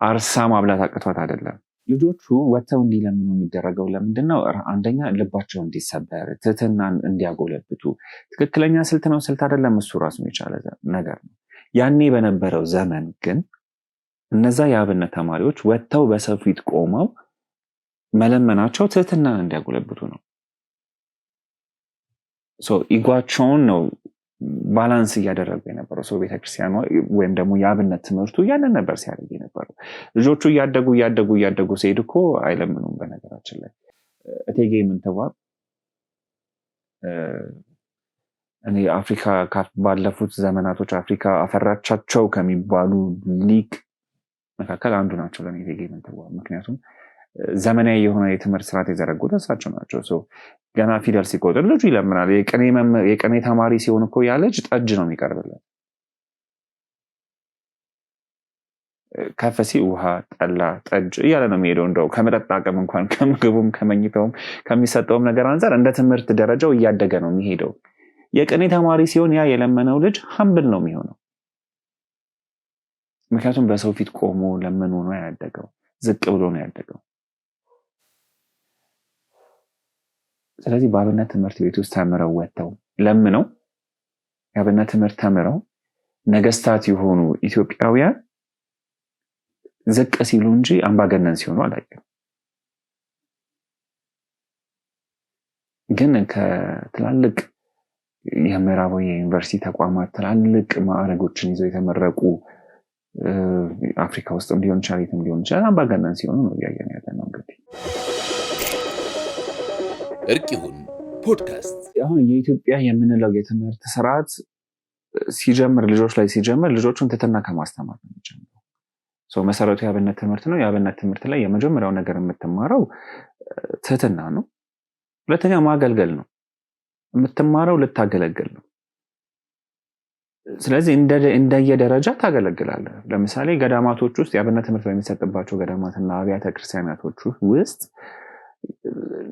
አርሳ ማብላት አቅቷት አይደለም። ልጆቹ ወጥተው እንዲለምኑ የሚደረገው ለምንድን ነው? አንደኛ ልባቸው እንዲሰበር፣ ትህትናን እንዲያጎለብቱ። ትክክለኛ ስልት ነው ስልት አይደለም፣ እሱ ራሱን የቻለ ነገር ነው። ያኔ በነበረው ዘመን ግን እነዛ የአብነት ተማሪዎች ወጥተው በሰው ፊት ቆመው መለመናቸው ትህትናን እንዲያጎለብቱ ነው። ኢጓቸውን ነው ባላንስ እያደረጉ የነበረው ቤተክርስቲያኗ ወይም ደግሞ የአብነት ትምህርቱ ያንን ነበር ሲያደርግ የነበረው። ልጆቹ እያደጉ ሲሄድ እኮ አይለምኑም። በነገራችን ላይ እቴጌ ምንትዋብ እኔ አፍሪካ ባለፉት ዘመናቶች አፍሪካ አፈራቻቸው ከሚባሉ ሊቅ መካከል አንዱ ናቸው ለእኔ እቴጌ ምንትዋብ። ምክንያቱም ዘመናዊ የሆነ የትምህርት ስርዓት የዘረጉት እሳቸው ናቸው። ገና ፊደል ሲቆጥር ልጁ ይለምናል። የቅኔ ተማሪ ሲሆን እኮ ያ ልጅ ጠጅ ነው የሚቀርብለት። ከፍ ሲል ውሃ፣ ጠላ፣ ጠጅ እያለ ነው የሚሄደው። እንደው ከመጠጥ አቅም እንኳን ከምግቡም ከመኝታውም ከሚሰጠውም ነገር አንጻር እንደ ትምህርት ደረጃው እያደገ ነው የሚሄደው። የቅኔ ተማሪ ሲሆን ያ የለመነው ልጅ ሀምብል ነው የሚሆነው። ምክንያቱም በሰው ፊት ቆሞ ለምኖ ነው ያደገው፣ ዝቅ ብሎ ነው ያደገው። ስለዚህ በአብነት ትምህርት ቤት ውስጥ ተምረው ወጥተው ለምነው የአብነት ትምህርት ተምረው ነገስታት የሆኑ ኢትዮጵያውያን ዝቅ ሲሉ እንጂ አምባገነን ሲሆኑ አላየም። ግን ከትላልቅ የምዕራባዊ የዩኒቨርሲቲ ተቋማት ትላልቅ ማዕረጎችን ይዘው የተመረቁ አፍሪካ ውስጥም ሊሆን ይችላል፣ የትም ሊሆን ይችላል። አምባገነን ሲሆኑ ነው እያየን ያለ ነው። እንግዲህ እርቅ ይሁን ፖድካስት አሁን የኢትዮጵያ የምንለው የትምህርት ስርዓት ሲጀምር ልጆች ላይ ሲጀምር ልጆቹን ትህትና ከማስተማር ነው የሚጀምረው። መሰረቱ የአብነት ትምህርት ነው። የአብነት ትምህርት ላይ የመጀመሪያው ነገር የምትማረው ትህትና ነው። ሁለተኛ ማገልገል ነው። የምትማረው ልታገለግል ነው። ስለዚህ እንደየደረጃ ታገለግላለህ። ለምሳሌ ገዳማቶች ውስጥ የአብነት ትምህርት በሚሰጥባቸው ገዳማትና አብያተ ክርስቲያናቶች ውስጥ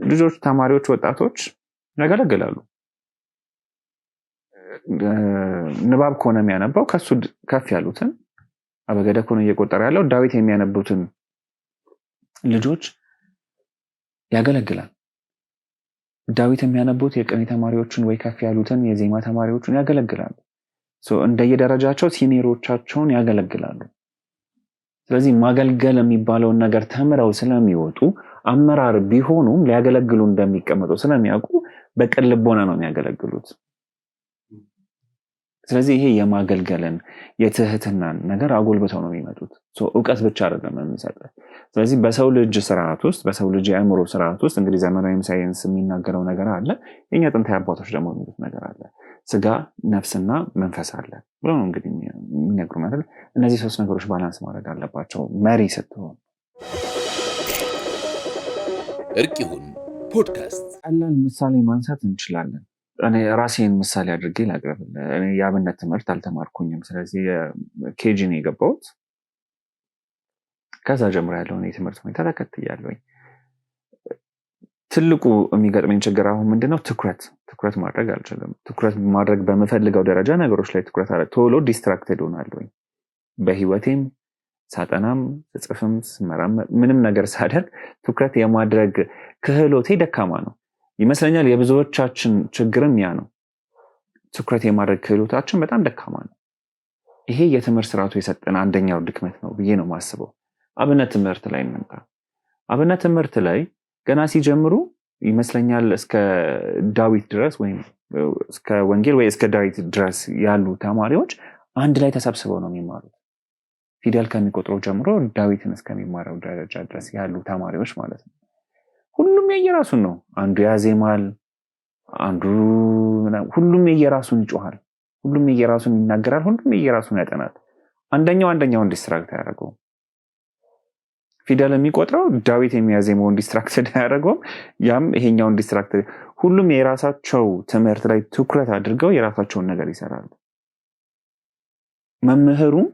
ልጆች፣ ተማሪዎች፣ ወጣቶች ያገለግላሉ። ንባብ ከሆነ የሚያነባው ከሱ ከፍ ያሉትን አበገደ ከሆነ እየቆጠረ ያለው ዳዊት የሚያነቡትን ልጆች ያገለግላል። ዳዊት የሚያነቡት የቅኔ ተማሪዎችን ወይ ከፍ ያሉትን የዜማ ተማሪዎችን ያገለግላሉ። እንደየደረጃቸው ሲኒየሮቻቸውን ያገለግላሉ። ስለዚህ ማገልገል የሚባለውን ነገር ተምረው ስለሚወጡ አመራር ቢሆኑም ሊያገለግሉ እንደሚቀመጡ ስለሚያውቁ በቅን ልቦና ነው የሚያገለግሉት። ስለዚህ ይሄ የማገልገልን የትህትናን ነገር አጎልብተው ነው የሚመጡት። እውቀት ብቻ አይደለም የሚሰጠው። ስለዚህ በሰው ልጅ ስርዓት ውስጥ በሰው ልጅ የአእምሮ ስርዓት ውስጥ እንግዲህ ዘመናዊም ሳይንስ የሚናገረው ነገር አለ፣ የኛ ጥንታዊ አባቶች ደግሞ የሚሉት ነገር አለ። ስጋ፣ ነፍስና መንፈስ አለ ብሎ ነው እንግዲህ የሚነግሩን አይደል? እነዚህ ሶስት ነገሮች ባላንስ ማድረግ አለባቸው መሪ ስትሆን። እርቅ ይሁን ፖድካስት ቀላል ምሳሌ ማንሳት እንችላለን። እኔ ራሴን ምሳሌ አድርጌ ላቅርብልህ። እኔ የአብነት ትምህርት አልተማርኩኝም። ስለዚህ ኬጂ ነው የገባሁት። ከዛ ጀምሮ ያለውን የትምህርት ሁኔታ ተከትያለሁኝ። ትልቁ የሚገጥመኝ ችግር አሁን ምንድነው? ትኩረት ማድረግ አልችልም። ትኩረት ማድረግ በምፈልገው ደረጃ ነገሮች ላይ ትኩረት አለ ቶሎ ዲስትራክትድ ሆናለሁኝ። በህይወቴም ሳጠናም ስጽፍም ስመራም ምንም ነገር ሳደርግ ትኩረት የማድረግ ክህሎቴ ደካማ ነው ይመስለኛል። የብዙዎቻችን ችግርም ያ ነው። ትኩረት የማድረግ ክህሎታችን በጣም ደካማ ነው። ይሄ የትምህርት ስርዓቱ የሰጠን አንደኛው ድክመት ነው ብዬ ነው የማስበው። አብነት ትምህርት ላይ እንምጣ። አብነት ትምህርት ላይ ገና ሲጀምሩ ይመስለኛል እስከ ዳዊት ድረስ ወይም እስከ ወንጌል ወይ እስከ ዳዊት ድረስ ያሉ ተማሪዎች አንድ ላይ ተሰብስበው ነው የሚማሩት። ፊደል ከሚቆጥረው ጀምሮ ዳዊትን እስከሚማረው ደረጃ ድረስ ያሉ ተማሪዎች ማለት ነው። ሁሉም የየራሱን ነው። አንዱ ያዜማል፣ አንዱ ሁሉም የየራሱን ይጮሃል፣ ሁሉም የየራሱን ይናገራል፣ ሁሉም የየራሱን ያጠናል። አንደኛውን ዲስትራክት አያደርገውም። ፊደል የሚቆጥረው ዳዊት የሚያዜመውን ዲስትራክትድ አያደርገውም፣ ያም ይሄኛውን ዲስትራክትድ። ሁሉም የራሳቸው ትምህርት ላይ ትኩረት አድርገው የራሳቸውን ነገር ይሰራሉ። መምህሩም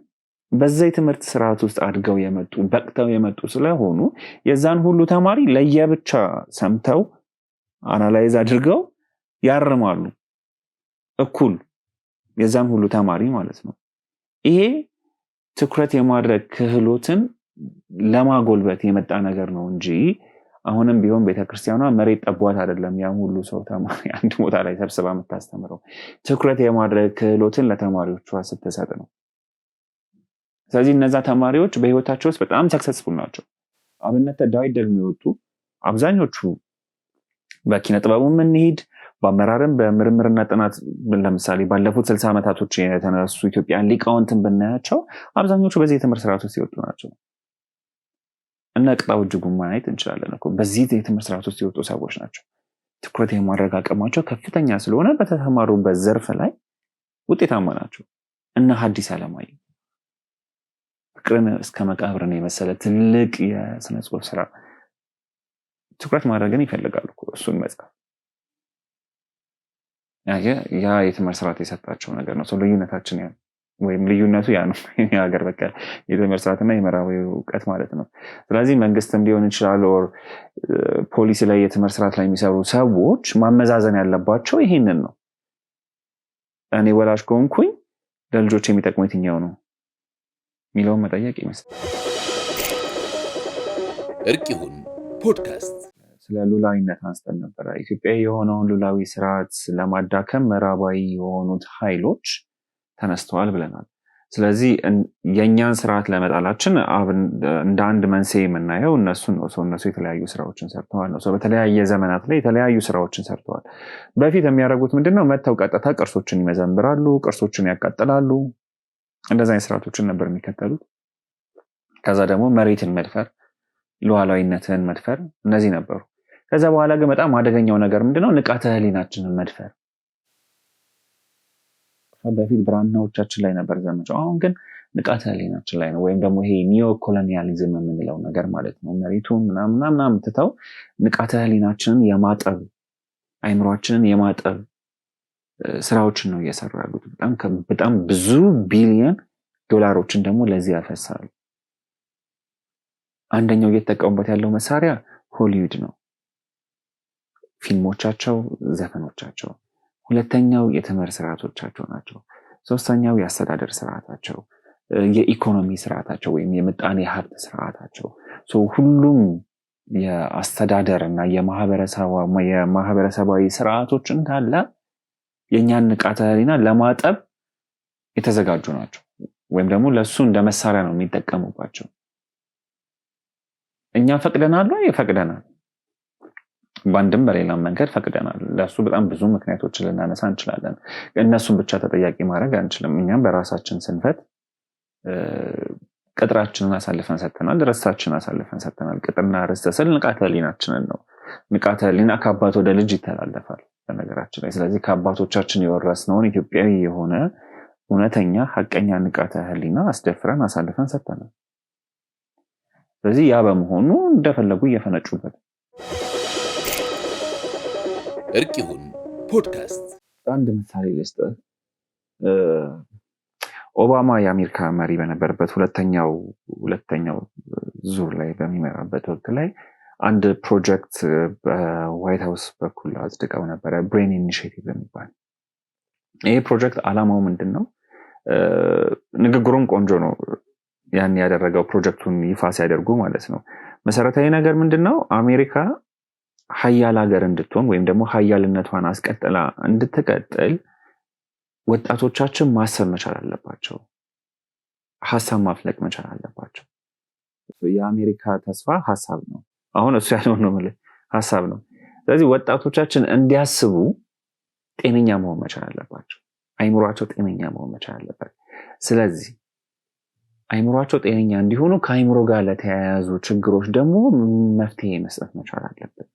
በዛ የትምህርት ስርዓት ውስጥ አድገው የመጡ በቅተው የመጡ ስለሆኑ የዛን ሁሉ ተማሪ ለየብቻ ሰምተው አናላይዝ አድርገው ያርማሉ። እኩል የዛን ሁሉ ተማሪ ማለት ነው። ይሄ ትኩረት የማድረግ ክህሎትን ለማጎልበት የመጣ ነገር ነው እንጂ አሁንም ቢሆን ቤተክርስቲያኗ መሬት ጠቧት አይደለም። ያን ሁሉ ሰው ተማሪ አንድ ቦታ ላይ ሰብስባ የምታስተምረው ትኩረት የማድረግ ክህሎትን ለተማሪዎቿ ስትሰጥ ነው። ስለዚህ እነዛ ተማሪዎች በህይወታቸው ውስጥ በጣም ሰክሰስፉል ናቸው። አብነት ዳዊት ደግሞ የወጡ አብዛኞቹ በኪነ ጥበቡ የምንሄድ በአመራርም በምርምርና ጥናት ለምሳሌ ባለፉት 60 ዓመታቶች የተነሱ ኢትዮጵያን ሊቃውንትን ብናያቸው አብዛኞቹ በዚህ የትምህርት ስርዓት ውስጥ የወጡ ናቸው። እነ ቅጣው እጅጉን ማየት እንችላለን እኮ በዚህ የትምህርት ስርዓት ውስጥ የወጡ ሰዎች ናቸው። ትኩረት የማድረግ አቅማቸው ከፍተኛ ስለሆነ በተማሩበት ዘርፍ ላይ ውጤታማ ናቸው። እነ ሐዲስ ዓለማየሁ ፍቅርን እስከ መቃብርን የመሰለ ትልቅ የስነ ጽሁፍ ስራ ትኩረት ማድረግን ይፈልጋሉ እኮ እሱን መጽሐፍ። ያ የትምህርት ስርዓት የሰጣቸው ነገር ነው። ልዩነታችን ያ ወይም ልዩነቱ ያ ነው። የሀገር በቀል የትምህርት ስርዓትና የምዕራባዊ እውቀት ማለት ነው። ስለዚህ መንግስትም ሊሆን ይችላል ፖሊሲ ላይ የትምህርት ስርዓት ላይ የሚሰሩ ሰዎች ማመዛዘን ያለባቸው ይሄንን ነው። እኔ ወላጅ ከሆንኩኝ ለልጆች የሚጠቅመው የትኛው ነው ሚለውን መጠየቅ ይመስላል። እርቅ ይሁን ፖድካስት ስለ ሉላዊነት አንስተን ነበረ። ኢትዮጵያ የሆነውን ሉላዊ ስርዓት ለማዳከም ምዕራባዊ የሆኑት ኃይሎች ተነስተዋል ብለናል። ስለዚህ የእኛን ስርዓት ለመጣላችን እንደ አንድ መንስኤ የምናየው እነሱን ነው። እነሱ የተለያዩ ስራዎችን ሰርተዋል ነው። በተለያየ ዘመናት ላይ የተለያዩ ስራዎችን ሰርተዋል። በፊት የሚያደርጉት ምንድነው? መተው ቀጥታ ቅርሶችን ይመዘምራሉ፣ ቅርሶችን ያቃጥላሉ፣ እንደዛ አይነት ስርዓቶችን ነበር የሚከተሉት። ከዛ ደግሞ መሬትን መድፈር፣ ሉዓላዊነትን መድፈር፣ እነዚህ ነበሩ። ከዛ በኋላ ግን በጣም አደገኛው ነገር ምንድነው? ንቃተ ህሊናችንን መድፈር። በፊት ብራናዎቻችን ላይ ነበር ዘመቻው፣ አሁን ግን ንቃተ ህሊናችን ላይ ነው። ወይም ደግሞ ይሄ ኒዮ ኮሎኒያሊዝም የምንለው ነገር ማለት ነው። መሬቱን ምናምን ትተው ንቃተ ህሊናችንን የማጠብ አይምሯችንን የማጠብ ስራዎችን ነው እየሰሩ ያሉት። በጣም ብዙ ቢሊየን ዶላሮችን ደግሞ ለዚህ ያፈሳሉ። አንደኛው እየተጠቀሙበት ያለው መሳሪያ ሆሊውድ ነው፣ ፊልሞቻቸው፣ ዘፈኖቻቸው። ሁለተኛው የትምህርት ስርዓቶቻቸው ናቸው። ሶስተኛው የአስተዳደር ስርዓታቸው፣ የኢኮኖሚ ስርዓታቸው ወይም የምጣኔ ሀብት ስርዓታቸው። ሁሉም የአስተዳደር እና የማህበረሰባዊ ስርዓቶች እንዳለ የእኛን ንቃተ ህሊና ለማጠብ የተዘጋጁ ናቸው፣ ወይም ደግሞ ለሱ እንደ መሳሪያ ነው የሚጠቀሙባቸው። እኛ ፈቅደናል ወይ? ፈቅደናል። በአንድም በሌላም መንገድ ፈቅደናል። ለሱ በጣም ብዙ ምክንያቶችን ልናነሳ እንችላለን። እነሱን ብቻ ተጠያቂ ማድረግ አንችልም። እኛም በራሳችን ስንፈት ቅጥራችንን አሳልፈን ሰጥተናል፣ ርስታችንን አሳልፈን ሰጥተናል። ቅጥርና ርስት ስል ንቃተ ህሊናችንን ነው። ንቃተ ህሊና ከአባት ወደ ልጅ ይተላለፋል በነገራችን ላይ። ስለዚህ ከአባቶቻችን የወረስነውን ኢትዮጵያዊ የሆነ እውነተኛ ሐቀኛ ንቃተ ህሊና አስደፍረን አሳልፈን ሰጥተናል። ስለዚህ ያ በመሆኑ እንደፈለጉ እየፈነጩበት። እርቅ ይሁን ፖድካስት አንድ ምሳሌ ልስጥህ። ኦባማ የአሜሪካ መሪ በነበረበት ሁለተኛው ዙር ላይ በሚመራበት ወቅት ላይ አንድ ፕሮጀክት በዋይት ሃውስ በኩል አጽድቀው ነበረ፣ ብሬን ኢኒሺየቲቭ የሚባል። ይሄ ፕሮጀክት ዓላማው ምንድን ነው? ንግግሩም ቆንጆ ነው ያን ያደረገው ፕሮጀክቱን ይፋ ሲያደርጉ ማለት ነው። መሰረታዊ ነገር ምንድን ነው? አሜሪካ ሀያል ሀገር እንድትሆን ወይም ደግሞ ሀያልነቷን አስቀጥላ እንድትቀጥል ወጣቶቻችን ማሰብ መቻል አለባቸው። ሀሳብ ማፍለቅ መቻል አለባቸው። የአሜሪካ ተስፋ ሀሳብ ነው። አሁን እሱ ያለው ነው ማለት ሀሳብ ነው። ስለዚህ ወጣቶቻችን እንዲያስቡ ጤነኛ መሆን መቻል አለባቸው። አይምሯቸው ጤነኛ መሆን መቻል አለበት። ስለዚህ አይምሯቸው ጤነኛ እንዲሆኑ ከአይምሮ ጋር ለተያያዙ ችግሮች ደግሞ መፍትሄ መስጠት መቻል አለብን።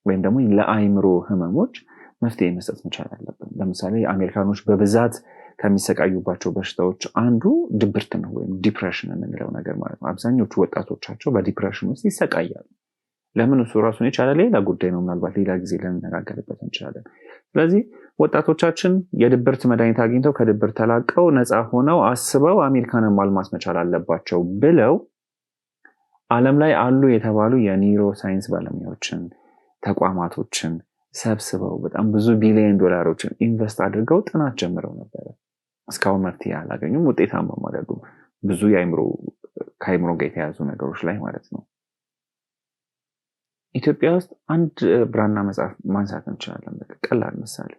ወይም ደግሞ ለአይምሮ ህመሞች መፍትሄ መስጠት መቻል አለብን። ለምሳሌ አሜሪካኖች በብዛት ከሚሰቃዩባቸው በሽታዎች አንዱ ድብርት ነው፣ ወይም ዲፕሬሽን የምንለው ነገር ማለት ነው። አብዛኞቹ ወጣቶቻቸው በዲፕሬሽን ውስጥ ይሰቃያሉ። ለምን? እሱ ራሱን የቻለ ሌላ ጉዳይ ነው። ምናልባት ሌላ ጊዜ ልንነጋገርበት እንችላለን። ስለዚህ ወጣቶቻችን የድብርት መድኃኒት አግኝተው ከድብርት ተላቀው ነፃ ሆነው አስበው አሜሪካንን ማልማት መቻል አለባቸው ብለው ዓለም ላይ አሉ የተባሉ የኒውሮ ሳይንስ ባለሙያዎችን ተቋማቶችን ሰብስበው በጣም ብዙ ቢሊዮን ዶላሮችን ኢንቨስት አድርገው ጥናት ጀምረው ነበረ። እስካሁን መፍትሄ አላገኙም፣ ውጤታማ አይደሉም። ብዙ ከአይምሮ ጋር የተያዙ ነገሮች ላይ ማለት ነው። ኢትዮጵያ ውስጥ አንድ ብራና መጽሐፍ ማንሳት እንችላለን። ቀላል ምሳሌ፣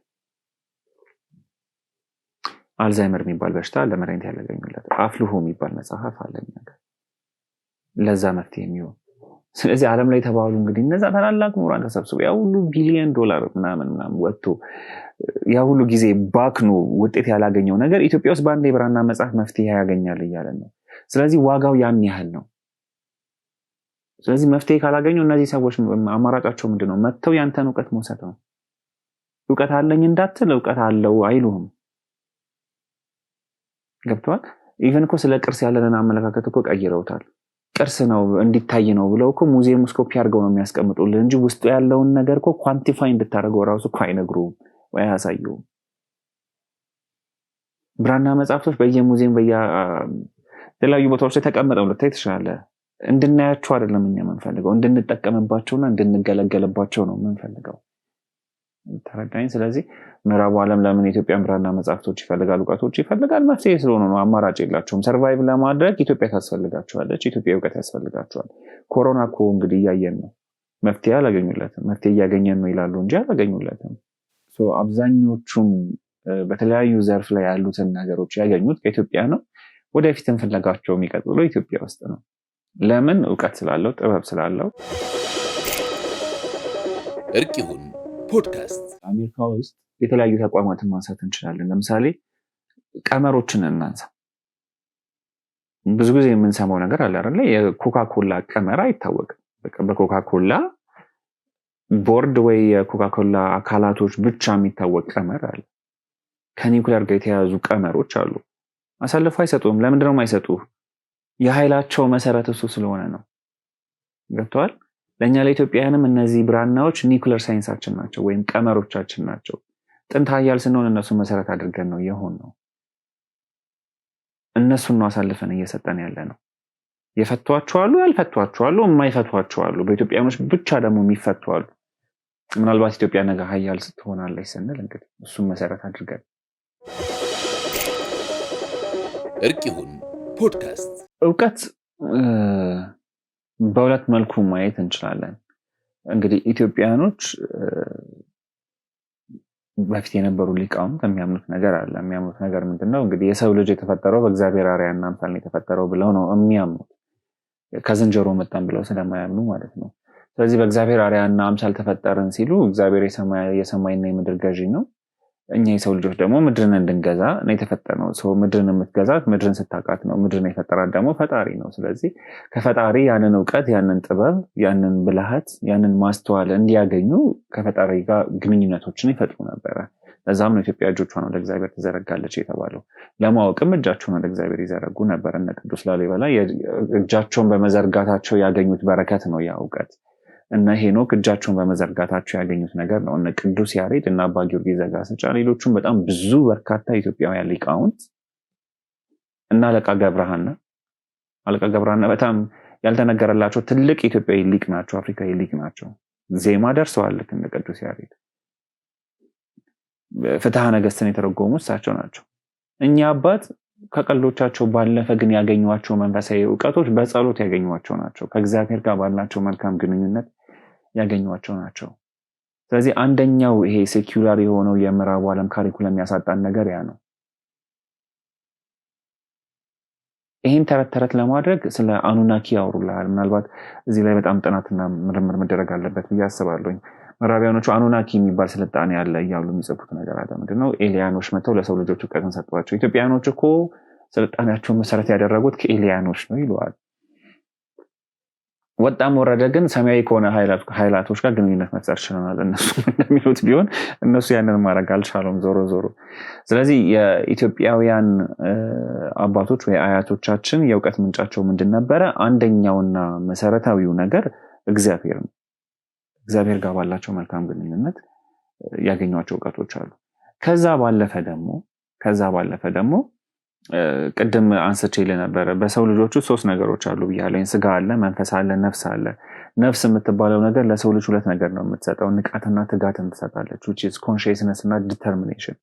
አልዛይመር የሚባል በሽታ ለመድኃኒት ያላገኙለት አፍልሆ የሚባል መጽሐፍ አለኝ ነገር ለዛ መፍትሄ የሚሆን። ስለዚህ ዓለም ላይ የተባሉ እንግዲህ እነዛ ታላላቅ ምሁራን ተሰብስበው ያ ሁሉ ቢሊዮን ዶላር ምናምን ወጥቶ ያ ሁሉ ጊዜ ባክኖ ውጤት ያላገኘው ነገር ኢትዮጵያ ውስጥ በአንድ የብራና መጽሐፍ መፍትሄ ያገኛል እያለን ነው። ስለዚህ ዋጋው ያን ያህል ነው። ስለዚህ መፍትሄ ካላገኙ እነዚህ ሰዎች አማራጫቸው ምንድነው? መጥተው ያንተን እውቀት መውሰድ ነው። እውቀት አለኝ እንዳትል እውቀት አለው አይሉህም። ገብተዋል። ኢቨን እኮ ስለ ቅርስ ያለንን አመለካከት እኮ ቀይረውታል። ቅርስ ነው እንዲታይ ነው ብለው እኮ ሙዚየም ውስጥ ኮፒ አድርገው ነው የሚያስቀምጡልህ እንጂ ውስጡ ያለውን ነገር እኮ ኳንቲፋይ እንድታደርገው ራሱ እኮ አይነግሩም ወይ አያሳዩም። ብራና መጽሐፍቶች በየሙዚየም በየተለያዩ ቦታዎች ላይ ተቀምጠው ልታይ ትችላለህ። እንድናያቸው አይደለም እኛ የምንፈልገው፣ እንድንጠቀምባቸውና እንድንገለገልባቸው ነው የምንፈልገው። ተረዳኝ። ስለዚህ ምዕራቡ ዓለም ለምን የኢትዮጵያን ብራና መጽሐፍቶች ይፈልጋል? እውቀቶች ይፈልጋል። መፍትሄ ስለሆነ ነው። አማራጭ የላቸውም። ሰርቫይቭ ለማድረግ ኢትዮጵያ ታስፈልጋቸዋለች። ኢትዮጵያ እውቀት ያስፈልጋቸዋል። ኮሮና እኮ እንግዲህ እያየን ነው። መፍትሄ አላገኙለትም። መፍትሄ እያገኘን ነው ይላሉ እንጂ አላገኙለትም። አብዛኞቹም በተለያዩ ዘርፍ ላይ ያሉትን ነገሮች ያገኙት ከኢትዮጵያ ነው። ወደፊትም ፍለጋቸው የሚቀጥለው ኢትዮጵያ ውስጥ ነው። ለምን? እውቀት ስላለው፣ ጥበብ ስላለው። እርቅ ይሁን ፖድካስት አሜሪካ ውስጥ የተለያዩ ተቋማትን ማንሳት እንችላለን። ለምሳሌ ቀመሮችን እናንሳ። ብዙ ጊዜ የምንሰማው ነገር አለ አይደል? የኮካኮላ ቀመር አይታወቅም። በቃ በኮካኮላ ቦርድ ወይ የኮካኮላ አካላቶች ብቻ የሚታወቅ ቀመር አለ። ከኒውክሌር ጋር የተያያዙ ቀመሮች አሉ። አሳልፈው አይሰጡም። ለምንድነው የማይሰጡ? የኃይላቸው መሰረት እሱ ስለሆነ ነው። ገብተዋል? ለእኛ ለኢትዮጵያውያንም እነዚህ ብራናዎች ኒውክሌር ሳይንሳችን ናቸው ወይም ቀመሮቻችን ናቸው። ጥንት ኃያል ስንሆን እነሱ መሰረት አድርገን ነው የሆን ነው። እነሱን ነው አሳልፈን እየሰጠን ያለ ነው። የፈቷቸዋሉ፣ ያልፈቷቸዋሉ፣ የማይፈቷቸዋሉ፣ በኢትዮጵያኖች ብቻ ደግሞ የሚፈቷሉ። ምናልባት ኢትዮጵያ ነገ ኃያል ስትሆናለች ስንል እንግዲህ እሱን መሰረት አድርገን እርቅ ይሁን ፖድካስት እውቀት በሁለት መልኩ ማየት እንችላለን። እንግዲህ ኢትዮጵያኖች በፊት የነበሩ ሊቃውንት የሚያምኑት ነገር አለ። የሚያምኑት ነገር ምንድነው? እንግዲህ የሰው ልጅ የተፈጠረው በእግዚአብሔር አርአያና አምሳል ነው የተፈጠረው ብለው ነው የሚያምኑት። ከዝንጀሮ መጣን ብለው ስለማያምኑ ማለት ነው። ስለዚህ በእግዚአብሔር አርአያና አምሳል ተፈጠርን ሲሉ እግዚአብሔር የሰማይና የምድር ገዢ ነው። እኛ የሰው ልጆች ደግሞ ምድርን እንድንገዛ ነው የተፈጠርነው። ሰው ምድርን የምትገዛት ምድርን ስታውቃት ነው። ምድርን የፈጠራት ደግሞ ፈጣሪ ነው። ስለዚህ ከፈጣሪ ያንን እውቀት፣ ያንን ጥበብ፣ ያንን ብልሃት፣ ያንን ማስተዋል እንዲያገኙ ከፈጣሪ ጋር ግንኙነቶችን ይፈጥሩ ነበረ። ለዛም ነው ኢትዮጵያ እጆቿን ወደ እግዚአብሔር ትዘረጋለች የተባለው። ለማወቅም እጃቸውን ወደ እግዚአብሔር ይዘረጉ ነበር። እነ ቅዱስ ላሊበላ እጃቸውን በመዘርጋታቸው ያገኙት በረከት ነው ያ እውቀት። እነ ሄኖክ እጃቸውን በመዘርጋታቸው ያገኙት ነገር ነው። እነ ቅዱስ ያሬድ እና አባ ጊዮርጊስ ዘጋስጫ፣ ሌሎቹም በጣም ብዙ በርካታ ኢትዮጵያውያን ሊቃውንት እና አለቃ ገብረሐና በጣም ያልተነገረላቸው ትልቅ ኢትዮጵያዊ ሊቅ ናቸው። አፍሪካዊ ሊቅ ናቸው። ዜማ ደርሰዋል ልክ እንደ ቅዱስ ያሬድ። ፍትሐ ነገሥትን የተረጎሙ እሳቸው ናቸው። እኛ አባት ከቀልዶቻቸው ባለፈ ግን ያገኟቸው መንፈሳዊ እውቀቶች በጸሎት ያገኟቸው ናቸው። ከእግዚአብሔር ጋር ባላቸው መልካም ግንኙነት ያገኟቸው ናቸው። ስለዚህ አንደኛው ይሄ ሴኩላር የሆነው የምዕራቡ ዓለም ካሪኩለም ያሳጣን ነገር ያ ነው። ይህን ተረት ለማድረግ ስለ አኑናኪ ያወሩልሃል። ምናልባት እዚህ ላይ በጣም ጥናትና ምርምር መደረግ አለበት ብዬ አስባለሁ። ምዕራባውያኖቹ አኑናኪ የሚባል ስልጣኔ ያለ እያሉ የሚጽፉት ነገር አለ። ምንድነው? ኤሊያኖች መጥተው ለሰው ልጆች እውቀትን ሰጥቷቸው ኢትዮጵያኖች እኮ ስልጣኔያቸውን መሰረት ያደረጉት ከኤሊያኖች ነው ይለዋል። ወጣም ወረደ ግን ሰማያዊ ከሆነ ኃይላቶች ጋር ግንኙነት መፍጠር ችለናል። እነሱ እንደሚሉት ቢሆን እነሱ ያንን ማድረግ አልቻሉም ዞሮ። ስለዚህ የኢትዮጵያውያን አባቶች ወይ አያቶቻችን የእውቀት ምንጫቸው ምንድን ነበረ? አንደኛውና መሰረታዊው ነገር እግዚአብሔር ነው። እግዚአብሔር ጋር ባላቸው መልካም ግንኙነት ያገኟቸው እውቀቶች አሉ። ከዛ ባለፈ ደግሞ ቅድም አንስቼልህ ነበረ በሰው ልጆቹ 3 ነገሮች አሉ ብያለሁ። ስጋ አለ፣ መንፈስ አለ፣ ነፍስ አለ። ነፍስ የምትባለው ነገር ለሰው ልጅ 2 ነገር ነው የምትሰጠው፣ ንቃትና ትጋትን ትሰጣለች። which is consciousness እና determination።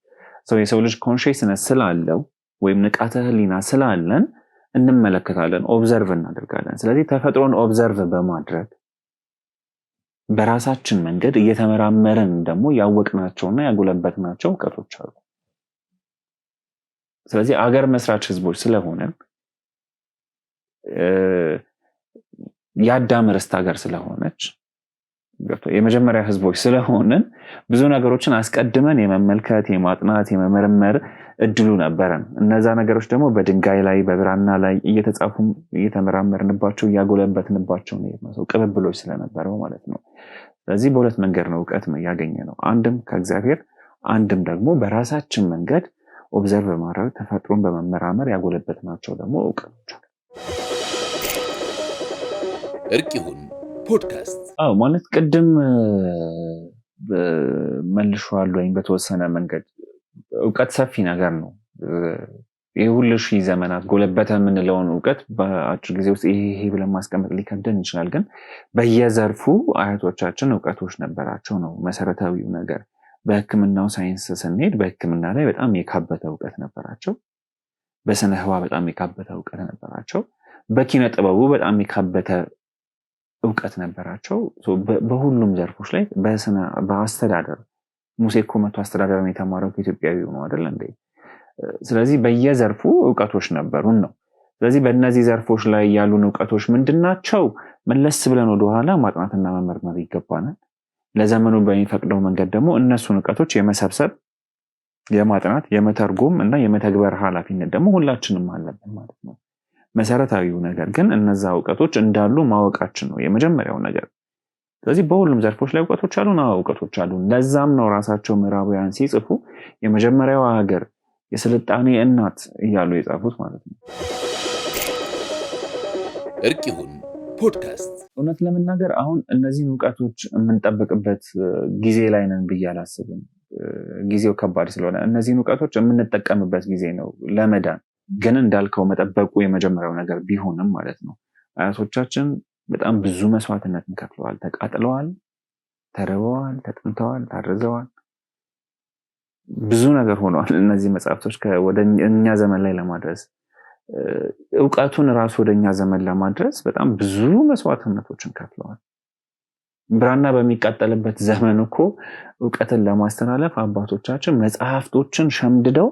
የሰው ልጅ consciousness ስላለው ወይም ንቃተ ህሊና ስላለን እንመለከታለን፣ ኦብዘርቭ እናደርጋለን። ስለዚህ ተፈጥሮን ኦብዘርቭ በማድረግ በራሳችን መንገድ እየተመራመረን ደግሞ ያወቅናቸውና ያጎለበትናቸው እውቀቶች አሉ። ስለዚህ አገር መስራች ህዝቦች ስለሆነ የአዳም ርስት ሀገር ስለሆነች የመጀመሪያ ህዝቦች ስለሆነን ብዙ ነገሮችን አስቀድመን የመመልከት፣ የማጥናት፣ የመመርመር እድሉ ነበረን። እነዛ ነገሮች ደግሞ በድንጋይ ላይ በብራና ላይ እየተጻፉ እየተመራመርንባቸው እያጎለበትንባቸው ነው። ቅብብሎች ስለነበረው ማለት ነው። ስለዚህ በሁለት መንገድ ነው እውቀት ያገኘ ነው። አንድም ከእግዚአብሔር፣ አንድም ደግሞ በራሳችን መንገድ ኦብዘርቭ በማድረግ ተፈጥሮን በመመራመር ያጎለበትናቸው ደግሞ እውቀቶች። እርቅ ይሁን ፖድካስት ማለት ቅድም መልሼዋለሁ ወይም በተወሰነ መንገድ እውቀት ሰፊ ነገር ነው። ይህ ሁሉ ሺህ ዘመናት ጎለበተ የምንለውን እውቀት በአጭር ጊዜ ውስጥ ይሄ ብለን ማስቀመጥ ሊከብደን ይችላል። ግን በየዘርፉ አያቶቻችን እውቀቶች ነበራቸው ነው መሰረታዊው ነገር። በሕክምናው ሳይንስ ስንሄድ በሕክምና ላይ በጣም የካበተ እውቀት ነበራቸው። በስነ ህዋ በጣም የካበተ እውቀት ነበራቸው። በኪነ ጥበቡ በጣም የካበተ እውቀት ነበራቸው። በሁሉም ዘርፎች ላይ በአስተዳደር ሙሴ እኮ መቶ አስተዳደርን የተማረው ኢትዮጵያዊ ነው አይደል እንዴ? ስለዚህ በየዘርፉ እውቀቶች ነበሩን ነው። ስለዚህ በእነዚህ ዘርፎች ላይ ያሉን እውቀቶች ምንድናቸው? መለስ ብለን ወደኋላ ማጥናትና መመርመር ይገባናል። ለዘመኑ በሚፈቅደው መንገድ ደግሞ እነሱን እውቀቶች የመሰብሰብ፣ የማጥናት፣ የመተርጎም እና የመተግበር ኃላፊነት ደግሞ ሁላችንም አለብን ማለት ነው። መሰረታዊው ነገር ግን እነዛ እውቀቶች እንዳሉ ማወቃችን ነው የመጀመሪያው ነገር። ስለዚህ በሁሉም ዘርፎች ላይ እውቀቶች አሉን። እውቀቶች አሉን። ለዛም ነው ራሳቸው ምዕራባውያን ሲጽፉ የመጀመሪያው ሀገር የስልጣኔ እናት እያሉ የጻፉት ማለት ነው። እርቅ ይሁን ፖድካስት። እውነት ለመናገር አሁን እነዚህን እውቀቶች የምንጠብቅበት ጊዜ ላይ ነን ብዬ አላስብም። ጊዜው ከባድ ስለሆነ እነዚህን እውቀቶች የምንጠቀምበት ጊዜ ነው ለመዳን። ግን እንዳልከው መጠበቁ የመጀመሪያው ነገር ቢሆንም ማለት ነው አያቶቻችን በጣም ብዙ መስዋዕትነትን ከፍለዋል። ተቃጥለዋል፣ ተርበዋል፣ ተጠምተዋል፣ ታርዘዋል፣ ብዙ ነገር ሆነዋል። እነዚህ መጽሐፍቶች ወደ እኛ ዘመን ላይ ለማድረስ እውቀቱን ራሱ ወደ እኛ ዘመን ለማድረስ በጣም ብዙ መስዋዕትነቶችን ከፍለዋል። ብራና በሚቃጠልበት ዘመን እኮ እውቀትን ለማስተላለፍ አባቶቻችን መጽሐፍቶችን ሸምድደው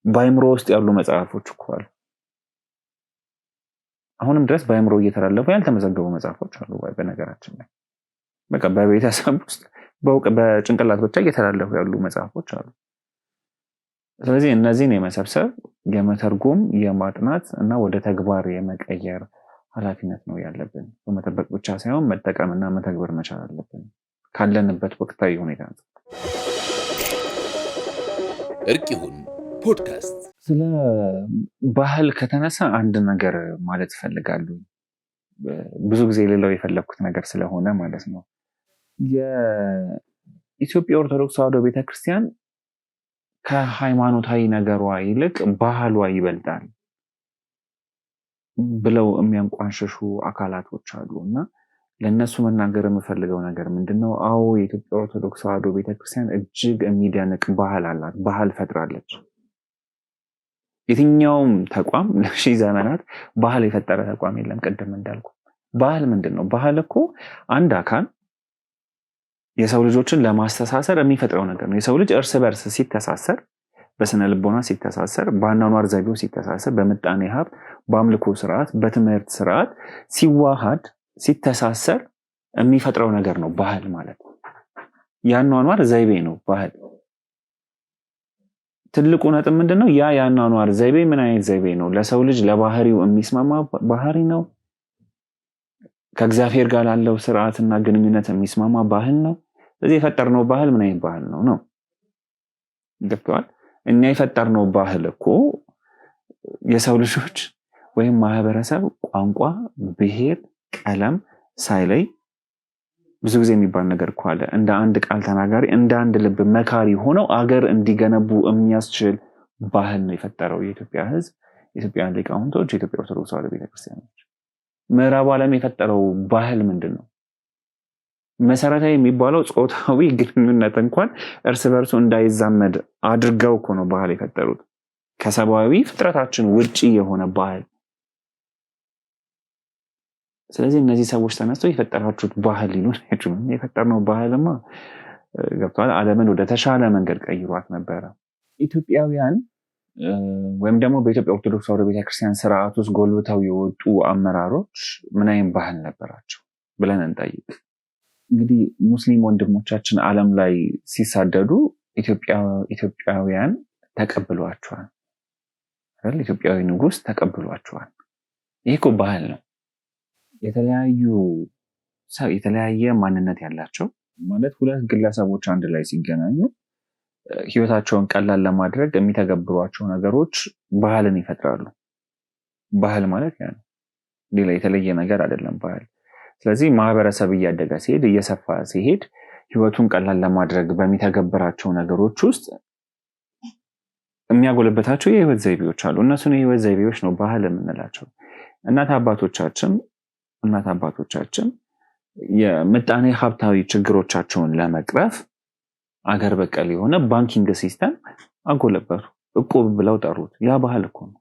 በአይምሮ ውስጥ ያሉ መጽሐፎች እኮ አሉ። አሁንም ድረስ በአይምሮ እየተላለፉ ያልተመዘገቡ መጽሐፎች አሉ። በነገራችን ላይ በቃ በቤተሰብ ውስጥ በጭንቅላት ብቻ እየተላለፉ ያሉ መጽሐፎች አሉ። ስለዚህ እነዚህን የመሰብሰብ የመተርጎም የማጥናት እና ወደ ተግባር የመቀየር ኃላፊነት ነው ያለብን። በመጠበቅ ብቻ ሳይሆን መጠቀምና መተግበር መቻል አለብን ካለንበት ወቅታዊ ሁኔታ። እርቅ ይሁን ፖድካስት። ስለ ባህል ከተነሳ አንድ ነገር ማለት እፈልጋለሁ። ብዙ ጊዜ ሌላው የፈለግኩት ነገር ስለሆነ ማለት ነው። የኢትዮጵያ ኦርቶዶክስ ተዋሕዶ ቤተክርስቲያን ከሃይማኖታዊ ነገሯ ይልቅ ባህሏ ይበልጣል ብለው የሚያንቋንሽሹ አካላቶች አሉ እና ለእነሱ መናገር የምፈልገው ነገር ምንድነው? አዎ የኢትዮጵያ ኦርቶዶክስ ተዋሕዶ ቤተክርስቲያን እጅግ የሚደንቅ ባህል አላት። ባህል ፈጥራለች። የትኛውም ተቋም ለሺህ ዘመናት ባህል የፈጠረ ተቋም የለም። ቅድም እንዳልኩ ባህል ምንድን ነው? ባህል እኮ አንድ አካል የሰው ልጆችን ለማስተሳሰር የሚፈጥረው ነገር ነው። የሰው ልጅ እርስ በርስ ሲተሳሰር፣ በስነ ልቦና ሲተሳሰር፣ በአኗኗር ዘይቤው ሲተሳሰር፣ በምጣኔ ሀብት፣ በአምልኮ ስርዓት፣ በትምህርት ስርዓት ሲዋሃድ ሲተሳሰር የሚፈጥረው ነገር ነው ባህል ማለት። የአኗኗር ዘይቤ ነው ባህል። ትልቁ ነጥብ ምንድነው? ያ የአኗኗር ዘይቤ ምን አይነት ዘይቤ ነው? ለሰው ልጅ ለባህሪው የሚስማማ ባህሪ ነው? ከእግዚአብሔር ጋር ላለው ስርዓትና ግንኙነት የሚስማማ ባህል ነው? ስለዚህ የፈጠርነው ባህል ምን አይነት ባህል ነው? ገብቶሃል? እኛ የፈጠርነው ባህል እኮ የሰው ልጆች ወይም ማህበረሰብ ቋንቋ፣ ብሔር፣ ቀለም ሳይለይ ብዙ ጊዜ የሚባል ነገር እኮ አለ። እንደ አንድ ቃል ተናጋሪ፣ እንደ አንድ ልብ መካሪ ሆነው አገር እንዲገነቡ የሚያስችል ባህል ነው የፈጠረው የኢትዮጵያ ሕዝብ፣ የኢትዮጵያ ሊቃውንቶች፣ የኢትዮጵያ ኦርቶዶክስ ተዋሕዶ ቤተክርስቲያኖች። ምዕራቡ ዓለም የፈጠረው ባህል ምንድን ነው? መሰረታዊ የሚባለው ጾታዊ ግንኙነት እንኳን እርስ በርሱ እንዳይዛመድ አድርገው እኮ ነው ባህል የፈጠሩት። ከሰብአዊ ፍጥረታችን ውጪ የሆነ ባህል። ስለዚህ እነዚህ ሰዎች ተነስተው የፈጠራችሁት ባህል ሊሉን አይችሉም። የፈጠርነው ባህልማ ገብቷል፣ ዓለምን ወደ ተሻለ መንገድ ቀይሯት ነበረ። ኢትዮጵያውያን ወይም ደግሞ በኢትዮጵያ ኦርቶዶክስ ተዋሕዶ ቤተክርስቲያን ስርዓት ውስጥ ጎልብተው የወጡ አመራሮች ምን አይነት ባህል ነበራቸው ብለን እንጠይቅ። እንግዲህ ሙስሊም ወንድሞቻችን ዓለም ላይ ሲሳደዱ ኢትዮጵያውያን ተቀብሏቸዋል። ኢትዮጵያዊ ንጉሥ ተቀብሏቸዋል። ይህ እኮ ባህል ነው። የተለያየ ማንነት ያላቸው ማለት ሁለት ግለሰቦች አንድ ላይ ሲገናኙ ህይወታቸውን ቀላል ለማድረግ የሚተገብሯቸው ነገሮች ባህልን ይፈጥራሉ። ባህል ማለት ያ ነው። ሌላ የተለየ ነገር አይደለም ባህል። ስለዚህ ማህበረሰብ እያደገ ሲሄድ፣ እየሰፋ ሲሄድ ህይወቱን ቀላል ለማድረግ በሚተገብራቸው ነገሮች ውስጥ የሚያጎለበታቸው የህይወት ዘይቤዎች አሉ። እነሱን የህይወት ዘይቤዎች ነው ባህል የምንላቸው። እናት አባቶቻችን የምጣኔ ሀብታዊ ችግሮቻቸውን ለመቅረፍ አገር በቀል የሆነ ባንኪንግ ሲስተም አጎለበቱ። እቁብ ብለው ጠሩት። ያ ባህል እኮ ነው።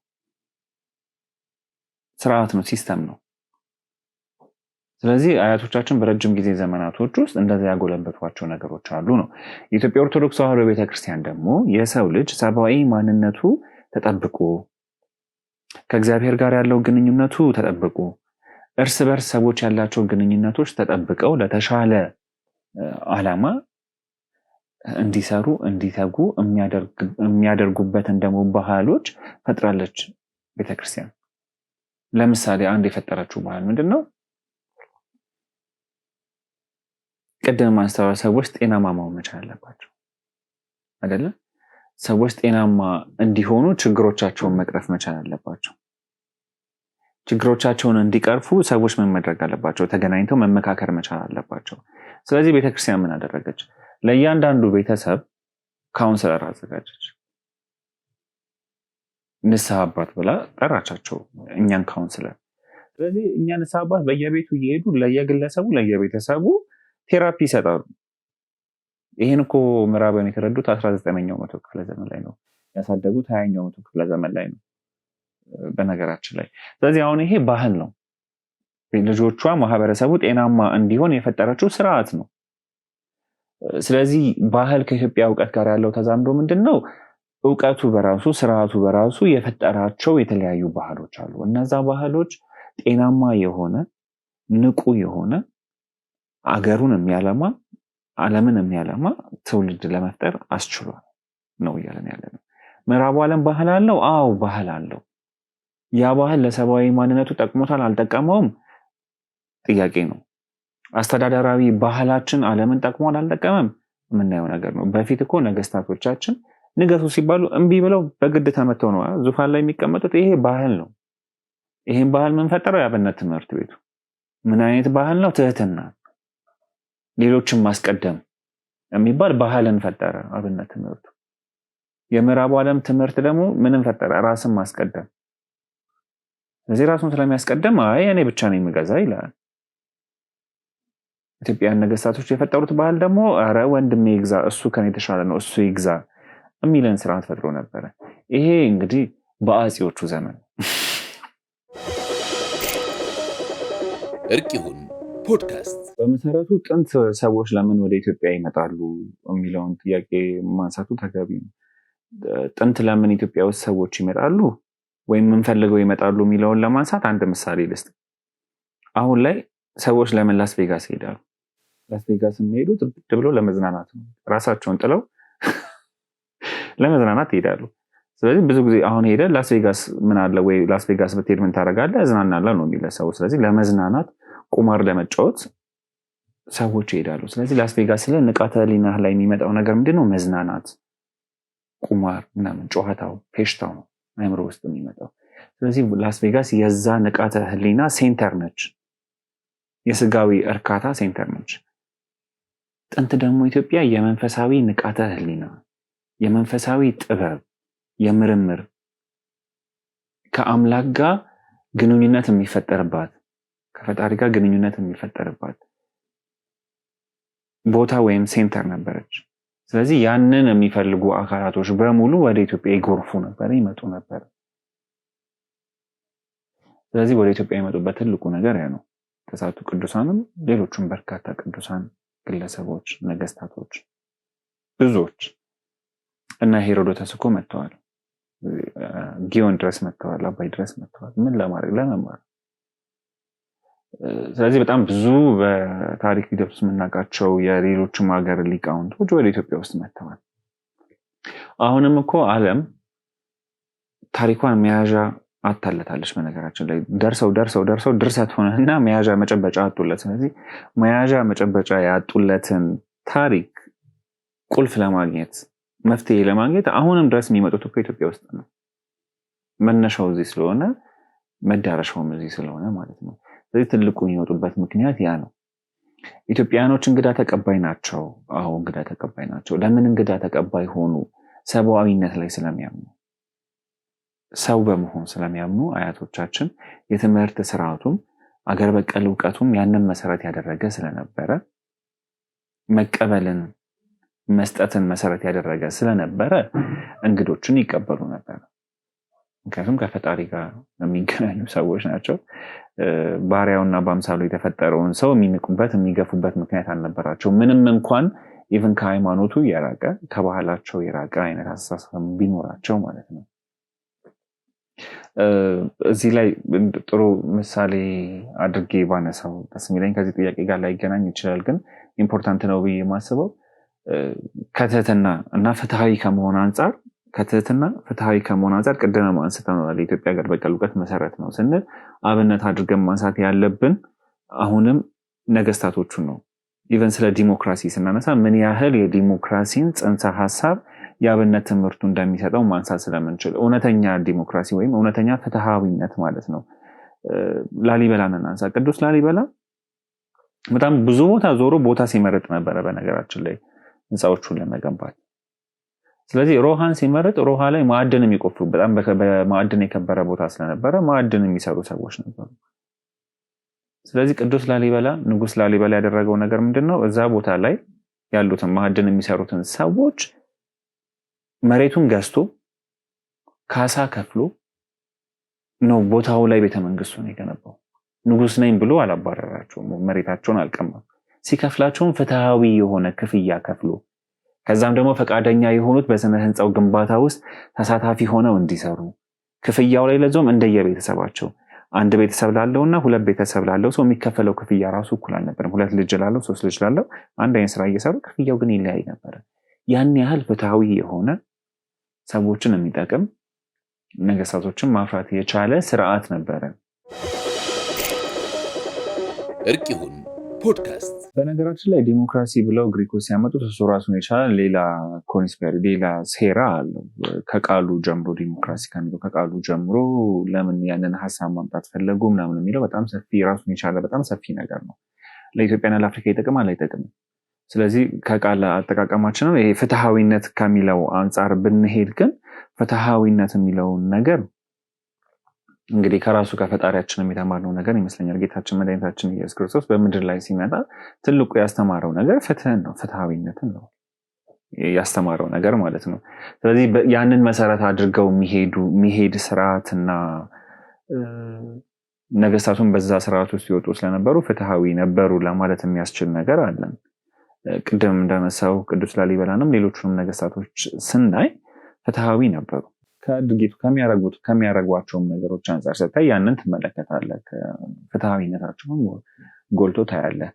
ስርዓት ነው፣ ሲስተም ነው። ስለዚህ አያቶቻችን በረጅም ጊዜ ዘመናቶች ውስጥ እንደዚያ ያጎለበቷቸው ነገሮች አሉ ነው። የኢትዮጵያ ኦርቶዶክስ ተዋሕዶ ቤተክርስቲያን ደግሞ የሰው ልጅ ሰብአዊ ማንነቱ ተጠብቆ፣ ከእግዚአብሔር ጋር ያለው ግንኙነቱ ተጠብቆ፣ እርስ በርስ ሰዎች ያላቸው ግንኙነቶች ተጠብቀው ለተሻለ ዓላማ እንዲሰሩ እንዲተጉ የሚያደርጉበትን ደግሞ ባህሎች ፈጥራለች ቤተክርስቲያን። ለምሳሌ አንድ የፈጠረችው ባህል ምንድነው? ቅድም ማስተዋል ሰዎች ጤናማ መሆን መቻል አለባቸው አይደለ? ሰዎች ጤናማ እንዲሆኑ ችግሮቻቸውን መቅረፍ መቻል አለባቸው። ችግሮቻቸውን እንዲቀርፉ ሰዎች ምን ማድረግ አለባቸው? ተገናኝተው መመካከር መቻል አለባቸው። ስለዚህ ቤተክርስቲያን ምን አደረገች? ለእያንዳንዱ ቤተሰብ ካውንስለር አዘጋጀች። ንስሐ አባት ብላ ጠራቻቸው እኛን ካውንስለር። ስለዚህ እኛ ንስሐ አባት በየቤቱ እየሄዱ ለየግለሰቡ ለየቤተሰቡ ቴራፒ ይሰጣሉ። ይህን እኮ ምዕራባውያን የተረዱት 19ኛው መቶ ክፍለ ዘመን ላይ ነው፣ ያሳደጉት 20ኛው መቶ ክፍለ ዘመን ላይ ነው በነገራችን ላይ። ስለዚህ አሁን ይሄ ባህል ነው። ልጆቿ ማህበረሰቡ ጤናማ እንዲሆን የፈጠረችው ስርዓት ነው። ስለዚህ ባህል ከኢትዮጵያ እውቀት ጋር ያለው ተዛምዶ ምንድን ነው? እውቀቱ በራሱ ስርዓቱ በራሱ የፈጠራቸው የተለያዩ ባህሎች አሉ። እነዛ ባህሎች ጤናማ የሆነ ንቁ የሆነ አገሩን የሚያለማ ዓለምን የሚያለማ ትውልድ ለመፍጠር አስችሏል ነው እያለን ያለ ነው። ምዕራቡ ዓለም ባህል አለው። አዎ ባህል አለው። ያ ባህል ለሰብአዊ ማንነቱ ጠቅሞታል አልጠቀመውም ጥያቄ ነው። አስተዳደራዊ ባህላችን ዓለምን ጠቅሟል አልጠቀመም የምናየው ነገር ነው። በፊት እኮ ነገስታቶቻችን ንገሱ ሲባሉ እምቢ ብለው በግድ ተመተው ነው ዙፋን ላይ የሚቀመጡት። ይሄ ባህል ነው። ይሄን ባህል ምን ፈጠረው? የአብነት ትምህርት ቤቱ። ምን አይነት ባህል ነው? ትህትና፣ ሌሎችን ማስቀደም የሚባል ባህልን ፈጠረ አብነት ትምህርቱ። የምዕራቡ ዓለም ትምህርት ደግሞ ምንም ፈጠረ? ራስን ማስቀደም። ስለዚህ ራሱን ስለሚያስቀደም አይ እኔ ብቻ ነኝ የምገዛ ይላል። ኢትዮጵያውያን ነገስታቶች የፈጠሩት ባህል ደግሞ አረ ወንድሜ ይግዛ፣ እሱ ከኔ የተሻለ ነው፣ እሱ ይግዛ የሚለን ስርዓት ፈጥሮ ነበረ። ይሄ እንግዲህ በአጼዎቹ ዘመን። እርቅ ይሁን ፖድካስት በመሰረቱ ጥንት ሰዎች ለምን ወደ ኢትዮጵያ ይመጣሉ የሚለውን ጥያቄ ማንሳቱ ተገቢ ነው። ጥንት ለምን ኢትዮጵያ ውስጥ ሰዎች ይመጣሉ ወይም የምንፈልገው ይመጣሉ የሚለውን ለማንሳት አንድ ምሳሌ ልስጥ። አሁን ላይ ሰዎች ለምን ላስ ቬጋስ ይሄዳሉ? ላስ ቬጋስ የሚሄዱት ብሎ ለመዝናናት ነው። ራሳቸውን ጥለው ለመዝናናት ይሄዳሉ። ስለዚህ ብዙ ጊዜ አሁን ሄደ ላስ ቬጋስ ምን አለ ወይ ላስ ቬጋስ ብትሄድ ምን ታደርጋለህ? እዝናናለሁ ነው የሚለው ሰው። ስለዚህ ለመዝናናት ቁማር ለመጫወት ሰዎች ይሄዳሉ። ስለዚህ ላስ ቬጋስ ስለ ንቃተ ህሊናህ ላይ የሚመጣው ነገር ምንድነው? መዝናናት፣ ቁማር ምናምን፣ ጨዋታው፣ ፌሽታው ነው አእምሮ ውስጥ የሚመጣው። ስለዚህ ላስ ቬጋስ የዛ ንቃተ ህሊና ሴንተር ነች፣ የስጋዊ እርካታ ሴንተር ነች። ጥንት ደግሞ ኢትዮጵያ የመንፈሳዊ ንቃተ ህሊና፣ የመንፈሳዊ ጥበብ፣ የምርምር ከአምላክ ጋር ግንኙነት የሚፈጠርባት ከፈጣሪ ጋር ግንኙነት የሚፈጠርባት ቦታ ወይም ሴንተር ነበረች። ስለዚህ ያንን የሚፈልጉ አካላቶች በሙሉ ወደ ኢትዮጵያ ይጎርፉ ነበር፣ ይመጡ ነበር። ስለዚህ ወደ ኢትዮጵያ የመጡበት ትልቁ ነገር ያ ነው። ተስዓቱ ቅዱሳንም ሌሎችም በርካታ ቅዱሳን ግለሰቦች፣ ነገስታቶች ብዙዎች እና ሄሮዶተስ እኮ መጥተዋል። ጊዮን ድረስ መጥተዋል፣ አባይ ድረስ መጥተዋል። ምን ለማድረግ? ለመማር። ስለዚህ በጣም ብዙ በታሪክ ሂደት ውስጥ የምናውቃቸው የሌሎችም ሀገር ሊቃውንቶች ወደ ኢትዮጵያ ውስጥ መጥተዋል። አሁንም እኮ ዓለም ታሪኳን መያዣ አታለታለች። በነገራችን ላይ ደርሰው ድርሰት ሆነና መያዣ መጨበጫ አጡለት። ስለዚህ መያዣ መጨበጫ ያጡለትን ታሪክ ቁልፍ ለማግኘት መፍትሄ ለማግኘት አሁንም ድረስ የሚመጡት እኮ ኢትዮጵያ ውስጥ ነው። መነሻው እዚህ ስለሆነ መዳረሻውም እዚህ ስለሆነ ማለት ነው። ስለዚህ ትልቁ የሚወጡበት ምክንያት ያ ነው። ኢትዮጵያኖች እንግዳ ተቀባይ ናቸው። አዎ እንግዳ ተቀባይ ናቸው። ለምን እንግዳ ተቀባይ ሆኑ? ሰብአዊነት ላይ ስለሚያምኑ፣ ሰው በመሆን ስለሚያምኑ አያቶቻችን የትምህርት ስርዓቱም አገር በቀል እውቀቱም ያንን መሰረት ያደረገ ስለነበረ፣ መቀበልን መስጠትን መሰረት ያደረገ ስለነበረ እንግዶችን ይቀበሉ ነበር። ምክንያቱም ከፈጣሪ ጋር የሚገናኙ ሰዎች ናቸው። ባሪያውና በአምሳሉ የተፈጠረውን ሰው የሚንቁበት የሚገፉበት ምክንያት አልነበራቸው። ምንም እንኳን ኢቭን ከሃይማኖቱ የራቀ ከባህላቸው የራቀ አይነት አስተሳሰብ ቢኖራቸው ማለት ነው። እዚህ ላይ ጥሩ ምሳሌ አድርጌ ባነሳው ደስ የሚለኝ ከዚህ ጥያቄ ጋር ላይገናኝ ይችላል፣ ግን ኢምፖርታንት ነው ብዬ የማስበው ከትህትና እና ፍትሃዊ ከመሆን አንጻር ቅድም አንስተናል። የኢትዮጵያ ሀገር በቀል እውቀት መሰረት ነው ስንል አብነት አድርገን ማንሳት ያለብን አሁንም ነገስታቶቹን ነው። ኢቨን ስለ ዲሞክራሲ ስናነሳ ምን ያህል የዲሞክራሲን ጽንሰ ሀሳብ የአብነት ትምህርቱ እንደሚሰጠው ማንሳት ስለምንችል እውነተኛ ዲሞክራሲ ወይም እውነተኛ ፍትሃዊነት ማለት ነው። ላሊበላን እናንሳ። ቅዱስ ላሊበላ በጣም ብዙ ቦታ ዞሮ ቦታ ሲመርጥ ነበረ በነገራችን ላይ ህንፃዎቹን ለመገንባት። ስለዚህ ሮሃን ሲመርጥ ሮሃ ላይ ማዕድን የሚቆፍሩ በጣም በማዕድን የከበረ ቦታ ስለነበረ ማዕድን የሚሰሩ ሰዎች ነበሩ። ስለዚህ ቅዱስ ላሊበላ ንጉስ ላሊበላ ያደረገው ነገር ምንድነው? እዛ ቦታ ላይ ያሉትን ማዕድን የሚሰሩትን ሰዎች መሬቱን ገዝቶ ካሳ ከፍሎ ነው ቦታው ላይ ቤተመንግስቱን የገነባው። ንጉስ ነኝ ብሎ አላባረራቸውም፣ መሬታቸውን አልቀማም። ሲከፍላቸውም ፍትሃዊ የሆነ ክፍያ ከፍሎ ከዛም ደግሞ ፈቃደኛ የሆኑት በስነ ህንፃው ግንባታ ውስጥ ተሳታፊ ሆነው እንዲሰሩ ክፍያው ላይ ለዞም እንደየቤተሰባቸው አንድ ቤተሰብ ላለውና ሁለት ቤተሰብ ላለው ሰው የሚከፈለው ክፍያ ራሱ እኩል አልነበረም። ሁለት ልጅ ላለው ሶስት ልጅ ላለው አንድ አይነት ስራ እየሰሩ ክፍያው ግን ይለያይ ነበር። ያን ያህል ፍትሃዊ የሆነ ሰዎችን የሚጠቅም ነገስታቶችን ማፍራት የቻለ ስርዓት ነበረ። እርቅ ይሁን ፖድካስት። በነገራችን ላይ ዲሞክራሲ ብለው ግሪኮች ሲያመጡት እሱ ራሱን የቻለ ሌላ ኮንስፒሪ ሌላ ሴራ አለው። ከቃሉ ጀምሮ ዲሞክራሲ ከሚለው ከቃሉ ጀምሮ ለምን ያንን ሀሳብ ማምጣት ፈለጉ ምናምን የሚለው በጣም ሰፊ ራሱን የቻለ በጣም ሰፊ ነገር ነው። ለኢትዮጵያና ለአፍሪካ ይጠቅማል አይጠቅምም? ስለዚህ ከቃል አጠቃቀማችን ይሄ ፍትሃዊነት ከሚለው አንጻር ብንሄድ ግን ፍትሃዊነት የሚለውን ነገር እንግዲህ ከራሱ ከፈጣሪያችን የተማርነው ነገር ይመስለኛል። ጌታችን መድኃኒታችን ኢየሱስ ክርስቶስ በምድር ላይ ሲመጣ ትልቁ ያስተማረው ነገር ፍትህን ነው፣ ፍትሃዊነትን ነው ያስተማረው ነገር ማለት ነው። ስለዚህ ያንን መሰረት አድርገው የሚሄድ ስርዓትና ነገስታቱን በዛ ስርዓት ውስጥ ይወጡ ስለነበሩ ፍትሃዊ ነበሩ ለማለት የሚያስችል ነገር አለን። ቅድም እንደነሳው ቅዱስ ላሊበላንም ሌሎቹንም ነገስታቶች ስናይ ፍትሃዊ ነበሩ። ከድርጊቱ ከሚያረጓቸውም ነገሮች አንጻር ስታይ ያንን ትመለከታለህ። ፍትሃዊነታቸውን ጎልቶ ታያለህ።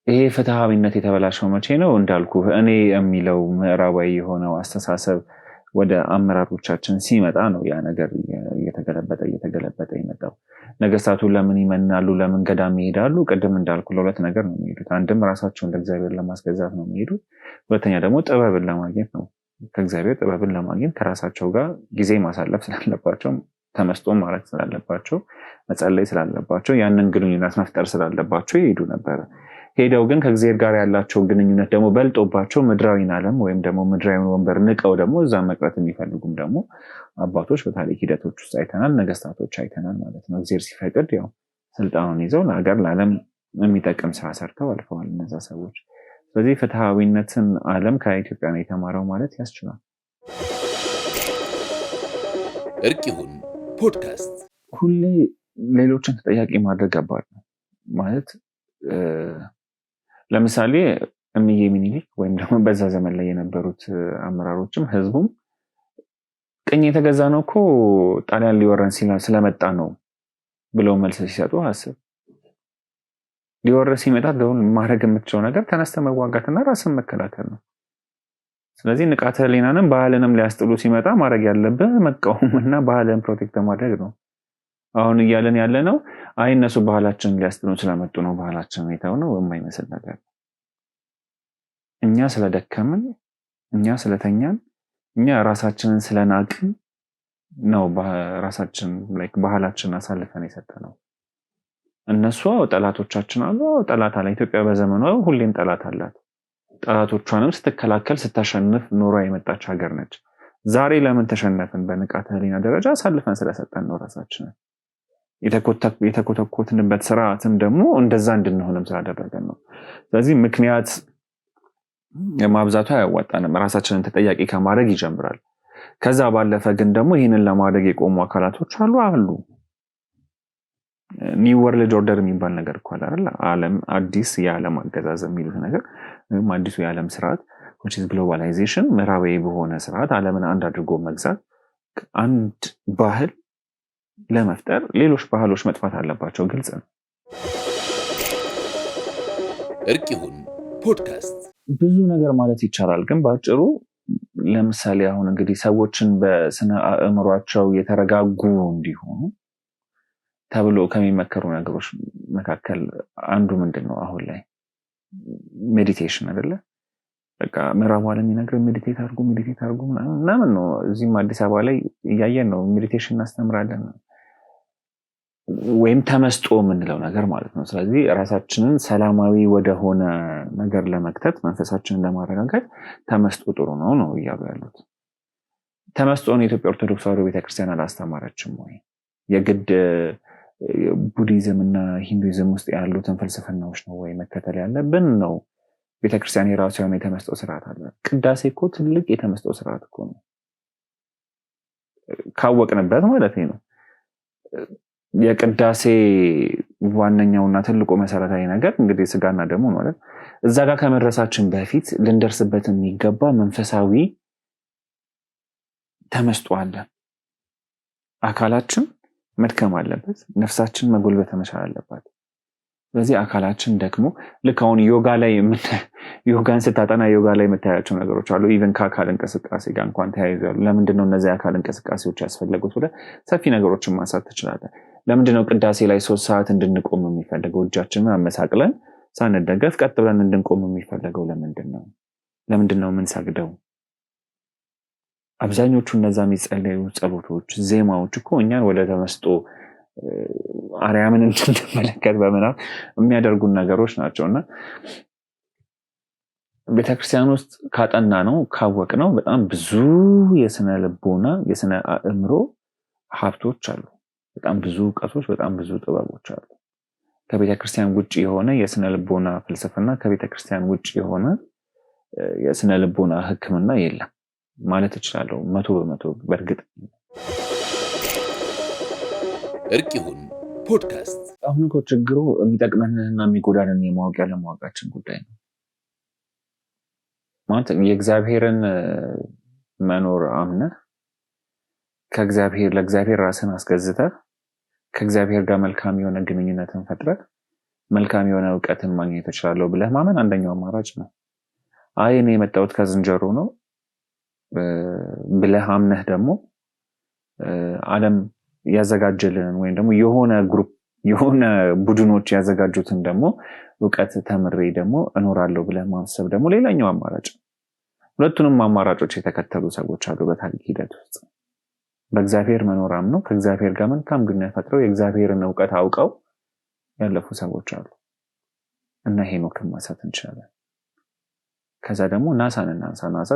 ይሄ ፍትሃዊነት የተበላሸው መቼ ነው? እንዳልኩ እኔ የሚለው ምዕራባዊ የሆነው አስተሳሰብ ወደ አመራሮቻችን ሲመጣ ነው ያ ነገር እየተገለበጠ ይመጣው። ነገስታቱ ለምን ይመናሉ? ለምን ገዳም ይሄዳሉ? ቅድም እንዳልኩ ለሁለት ነገር ነው የሚሄዱት። አንድም ራሳቸውን ለእግዚአብሔር ለማስገዛት ነው የሚሄዱት። ሁለተኛ ደግሞ ጥበብን ለማግኘት ነው። ከእግዚአብሔር ጥበብን ለማግኘት ከራሳቸው ጋር ጊዜ ማሳለፍ ስላለባቸው፣ ተመስጦ ማለት ስላለባቸው፣ መጸለይ ስላለባቸው፣ ያንን ግንኙነት መፍጠር ስላለባቸው ይሄዱ ነበረ። ሄደው ግን ከእግዚአብሔር ጋር ያላቸው ግንኙነት ደግሞ በልጦባቸው ምድራዊን ዓለም ወይም ደግሞ ምድራዊን ወንበር ንቀው ደግሞ እዛ መቅረት የሚፈልጉም ደግሞ አባቶች በታሪክ ሂደቶች ውስጥ አይተናል፣ ነገስታቶች አይተናል ማለት ነው። እግዚአብሔር ሲፈቅድ ያው ስልጣኑን ይዘው ለሀገር ለዓለም የሚጠቅም ስራ ሰርተው አልፈዋል እነዛ ሰዎች። ስለዚህ ፍትሃዊነትን ዓለም ከኢትዮጵያ ነው የተማረው ማለት ያስችላል። እርቅ ይሁን ፖድካስት። ሁሌ ሌሎችን ተጠያቂ ማድረግ ከባድ ነው ማለት ለምሳሌ እምዬ ሚኒሊክ ወይም ደግሞ በዛ ዘመን ላይ የነበሩት አመራሮችም ህዝቡም ቅኝ የተገዛ ነው እኮ ጣሊያን ሊወረን ስለመጣ ነው ብለው መልስ ሲሰጡ አስብ። ሊወረ ሲመጣ ደውን ማድረግ የምትችለው ነገር ተነስተ መዋጋትና ራስን መከላከል ነው። ስለዚህ ንቃተ ህሊናንም ባህልንም ሊያስጥሉ ሲመጣ ማድረግ ያለብህ መቃወምና ባህልን ፕሮቴክት ማድረግ ነው። አሁን እያለን ያለ ነው አይ እነሱ ባህላችንን ሊያስጥሉ ስለመጡ ነው ባህላችንን የተው ነው የማይመስል ነገር። እኛ ስለደከምን፣ እኛ ስለተኛን፣ እኛ ራሳችንን ስለናቅን ነው ራሳችን ባህላችንን አሳልፈን የሰጠነው። እነሱ ጠላቶቻችን አሉ። ጠላት አለ። ኢትዮጵያ በዘመኗ ሁሌም ጠላት አላት። ጠላቶቿንም ስትከላከል ስታሸንፍ ኖሯ የመጣች ሀገር ነች። ዛሬ ለምን ተሸነፍን? በንቃተ ህሊና ደረጃ አሳልፈን ስለሰጠን ነው ራሳችንን። የተኮተኮትንበት ስርዓትም ደግሞ እንደዛ እንድንሆንም ስላደረገን ነው። ስለዚህ ምክንያት ማብዛቱ አያዋጣንም። ራሳችንን ተጠያቂ ከማድረግ ይጀምራል። ከዛ ባለፈ ግን ደግሞ ይህንን ለማድረግ የቆሙ አካላቶች አሉ። ኒው ወርልድ ኦርደር የሚባል ነገር እኮ አይደል? ዓለም አዲስ የዓለም አገዛዝ የሚሉት ነገር ወይም አዲሱ የዓለም ስርዓት which is globalization ምዕራባዊ በሆነ ስርዓት ዓለምን አንድ አድርጎ መግዛት። አንድ ባህል ለመፍጠር ሌሎች ባህሎች መጥፋት አለባቸው፣ ግልጽ ነው። እርቅ ይሁን ፖድካስት። ብዙ ነገር ማለት ይቻላል፣ ግን በአጭሩ ለምሳሌ አሁን እንግዲህ ሰዎችን በስነ አእምሯቸው የተረጋጉ እንዲሆኑ ተብሎ ከሚመከሩ ነገሮች መካከል አንዱ ምንድነው? አሁን ላይ ሜዲቴሽን አይደለ? በቃ ምዕራቡ ዓለም የሚነግረን ሜዲቴት አድርጉ ምናምን ነው። እዚህም አዲስ አበባ ላይ እያየን ነው። ሜዲቴሽን እናስተምራለን ወይም ተመስጦ የምንለው ነገር ማለት ነው። ስለዚህ ራሳችንን ሰላማዊ ወደሆነ ነገር ለመክተት መንፈሳችንን ለማረጋጋት ተመስጦ ጥሩ ነው እያሉ ያሉት። ተመስጦን የኢትዮጵያ ኦርቶዶክስ ተዋሕዶ ቤተክርስቲያን አላስተማረችም ወይ? የግድ ቡዲዝም እና ሂንዱይዝም ውስጥ ያሉትን ፍልስፍናዎች ነው ወይ መከተል ያለብን ነው? ቤተክርስቲያን የራሱ የሆነ የተመስጦ ስርዓት አለ። ቅዳሴ እኮ ትልቅ የተመስጦ ስርዓት እኮ ነው፣ ካወቅንበት ማለት ነው። የቅዳሴ ዋነኛውና ትልቁ መሰረታዊ ነገር እንግዲህ ስጋና ደሙ ነው አይደል? እዛ ጋር ከመድረሳችን በፊት ልንደርስበት የሚገባ መንፈሳዊ ተመስጦ አለ። አካላችን መድከም አለበት፣ ነፍሳችን መጎልበት መቻል አለባት። ስለዚህ አካላችን ደግሞ ልክ አሁን ዮጋን ስታጠና ዮጋ ላይ የምታያቸው ነገሮች አሉ። ኢቨን ከአካል እንቅስቃሴ ጋር እንኳን ተያይዞ ያሉ። ለምንድነው እነዚህ የአካል እንቅስቃሴዎች ያስፈለጉት ብለህ ሰፊ ነገሮችን ማንሳት ትችላለህ። ለምንድነው ቅዳሴ ላይ 3 ሰዓት እንድንቆም የሚፈልገው? እጃችንን አመሳቅለን ሳንደገፍ ቀጥ ብለን እንድንቆም የሚፈልገው ለምንድነው? ለምንድነው የምንሰግደው? አብዛኞቹ እነዛ የሚጸለዩ ጸሎቶች፣ ዜማዎች እኮ እኛን ወደ ተመስጦ አርያምን እንድንመለከት በምናብ የሚያደርጉን ነገሮች ናቸውና ቤተክርስቲያን ውስጥ ካጠና ነው ካወቅ ነው በጣም ብዙ የስነ ልቦና የስነ አእምሮ ሀብቶች አሉ። በጣም ብዙ እውቀቶች፣ በጣም ብዙ ጥበቦች አሉ። ከቤተክርስቲያን ውጭ የሆነ የስነ ልቦና ፍልስፍና፣ ከቤተክርስቲያን ውጭ የሆነ የስነ ልቦና ሕክምና የለም ማለት እችላለሁ 100%። በእርግጥ እርቅ ይሁን ፖድካስት። አሁን እኮ ችግሩ የሚጠቅመንንና የሚጎዳንን የማወቅ ያለማወቃችን ጉዳይ ነው። ማለት የእግዚአብሔርን መኖር አምነህ ለእግዚአብሔር ራስን አስገዝተህ ከእግዚአብሔር ጋር መልካም የሆነ ግንኙነትን ፈጥረህ መልካም የሆነ እውቀትን ማግኘት እችላለሁ ብለህ ማመን አንደኛው አማራጭ ነው። አይ እኔ የመጣሁት ከዝንጀሮ ነው ብለህ አምነህ ደግሞ ዓለም ያዘጋጀልንን ወይም ደግሞ የሆነ ቡድኖች ያዘጋጁትን ደግሞ እውቀት ተምሬ ደግሞ እኖራለሁ ብለህ ማሰብ ደግሞ ሌላኛው አማራጭ። ሁለቱንም አማራጮች የተከተሉ ሰዎች አሉ በታሪክ ሂደት ውስጥ። በእግዚአብሔር መኖር አምነው ከእግዚአብሔር ጋር መልካም ግንኙነት ፈጥረው የእግዚአብሔርን እውቀት አውቀው ያለፉ ሰዎች አሉ። እና ሄኖክን ማንሳት እንችላለን። ከዛ ደግሞ ናሳን እናንሳ። ናሳ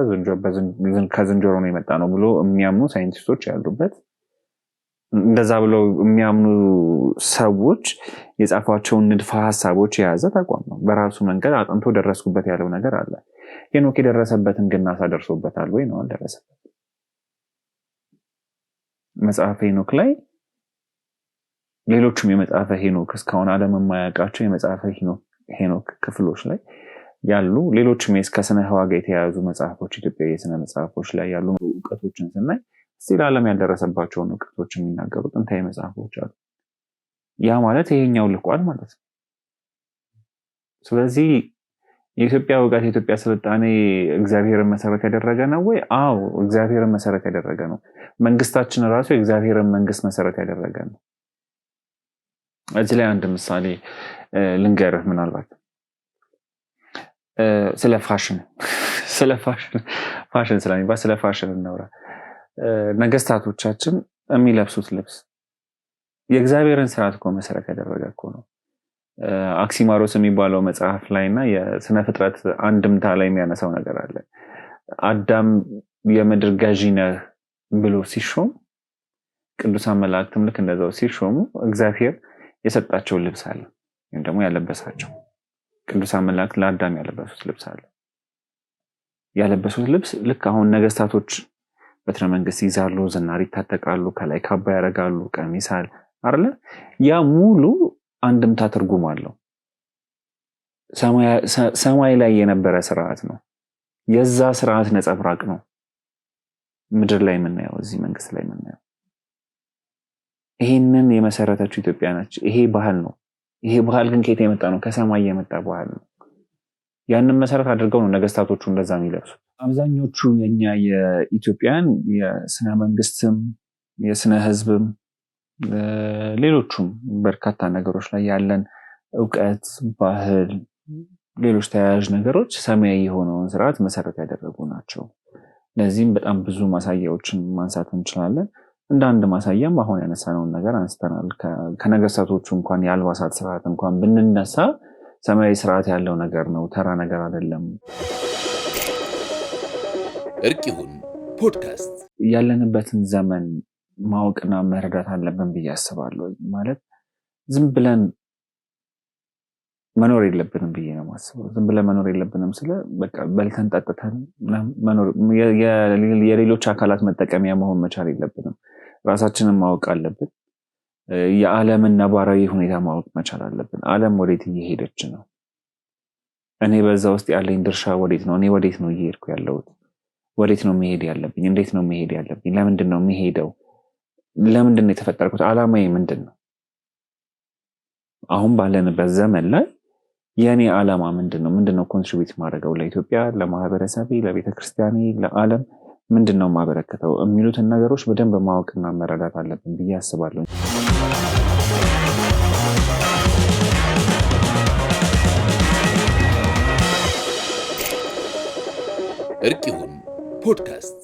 ከዝንጀሮ ነው የመጣ ነው ብሎ የሚያምኑ ሳይንቲስቶች ያሉበት፣ እንደዛ ብለው የሚያምኑ ሰዎች የጻፏቸውን ንድፈ ሀሳቦች የያዘ ተቋም ነው። በራሱ መንገድ አጥንቶ ደረስኩበት ያለው ነገር አለ። ሄኖክ የደረሰበትን ግን ናሳ ደርሶበታል ወይ ነው? አልደረሰበት። መጽሐፈ ሄኖክ ላይ ሌሎችም የመጽሐፈ ሄኖክ እስካሁን ዓለም የማያውቃቸው የመጽሐፈ ሄኖክ ክፍሎች ላይ ያሉ ሌሎችም ከስነ ህዋ ጋር የተያያዙ መጽሐፎች፣ ኢትዮጵያ የስነ መጽሐፎች ላይ ያሉ እውቀቶችን ስናይ ስቲል ዓለም ያልደረሰባቸውን እውቀቶች የሚናገሩ ጥንታዊ መጽሐፎች አሉ። ያ ማለት ይሄኛው ልቋል ማለት ነው። ስለዚህ የኢትዮጵያ እውቀት የኢትዮጵያ ስልጣኔ እግዚአብሔርን መሰረት ያደረገ ነው ወይ? አዎ እግዚአብሔርን መሰረት ያደረገ ነው። መንግስታችን ራሱ የእግዚአብሔርን መንግስት መሰረት ያደረገ ነው። እዚህ ላይ አንድ ምሳሌ ልንገርህ። ምናልባት ስለ ፋሽን ስለሚባል ስለ ፋሽን እናውራ። ነገስታቶቻችን የሚለብሱት ልብስ የእግዚአብሔርን ስርዓት እኮ መሰረት ያደረገ እኮ ነው። አክሲማሮስ የሚባለው መጽሐፍ ላይ እና የስነ ፍጥረት አንድምታ ላይ የሚያነሳው ነገር አለ። አዳም የምድር ገዢ ነህ ብሎ ሲሾም፣ ቅዱሳን መላእክትም ልክ እንደዛው ሲሾሙ እግዚአብሔር የሰጣቸው ልብስ አለ፣ ወይም ደግሞ ያለበሳቸው። ቅዱሳን መላእክት ለአዳም ያለበሱት ልብስ አለ። ያለበሱት ልብስ ልክ አሁን ነገስታቶች በትረ መንግስት ይዛሉ፣ ዝናር ይታጠቃሉ፣ ከላይ ካባ ያደርጋሉ፣ ቀሚስ አይደለ? ያ ሙሉ አንድምታ ትርጉም አለው። ሰማይ ላይ የነበረ ስርዓት ነው። የዛ ስርዓት ነጸብራቅ ነው ምድር ላይ የምናየው፣ እዚህ መንግስት ላይ የምናየው። ይሄንን የመሰረተችው ኢትዮጵያ ነች። ይሄ ባህል ነው። ይሄ ባህል ግን ከየት የመጣ ነው? ከሰማይ የመጣ ባህል ነው። ያንን መሰረት አድርገው ነው ነገስታቶቹ እንደዛ የሚለብሱ። አብዛኞቹ የኛ የኢትዮጵያን የስነ መንግስትም የስነ ህዝብም ሌሎቹም በርካታ ነገሮች ላይ ያለን እውቀት፣ ባህል፣ ሌሎች ተያያዥ ነገሮች ሰማያዊ የሆነውን ስርዓት መሰረት ያደረጉ ናቸው። ለዚህም በጣም ብዙ ማሳያዎችን ማንሳት እንችላለን። እንደ አንድ ማሳያም አሁን ያነሳነውን ነገር አንስተናል። ከነገስታቶቹ እንኳን የአልባሳት ስርዓት እንኳን ብንነሳ ሰማያዊ ስርዓት ያለው ነገር ነው፣ ተራ ነገር አይደለም። እርቅ ይሁን ፖድካስት ያለንበትን ዘመን ማወቅና መረዳት አለብን ብዬ አስባለሁ። ማለት ዝም ብለን መኖር የለብንም ብዬ ነው የማስበው። ዝም ብለን መኖር የለብንም ስለ በቃ በልተን ጠጥተን መኖር የሌሎች አካላት መጠቀሚያ መሆን መቻል የለብንም። ራሳችንን ማወቅ አለብን። የዓለምን ነባራዊ ሁኔታ ማወቅ መቻል አለብን። ዓለም ወዴት እየሄደች ነው? እኔ በዛ ውስጥ ያለኝ ድርሻ ወዴት ነው? እኔ ወዴት ነው እየሄድኩ ያለሁት? ወዴት ነው መሄድ ያለብኝ? እንዴት ነው መሄድ ያለብኝ? ለምንድን ነው የሚሄደው? ለምንድን ነው የተፈጠርኩት? ዓላማዬ ምንድን ነው? አሁን ባለንበት ዘመን ላይ የኔ ዓላማ ምንድን ነው? ምንድን ነው ኮንትሪቢዩት ማድረገው ለኢትዮጵያ፣ ለማህበረሰቤ፣ ለቤተክርስቲያኔ፣ ለዓለም ምንድን ነው ማበረከተው የሚሉትን ነገሮች በደንብ ማወቅና መረዳት አለብን ብዬ አስባለሁ። እርቅ ይሁን ፖድካስት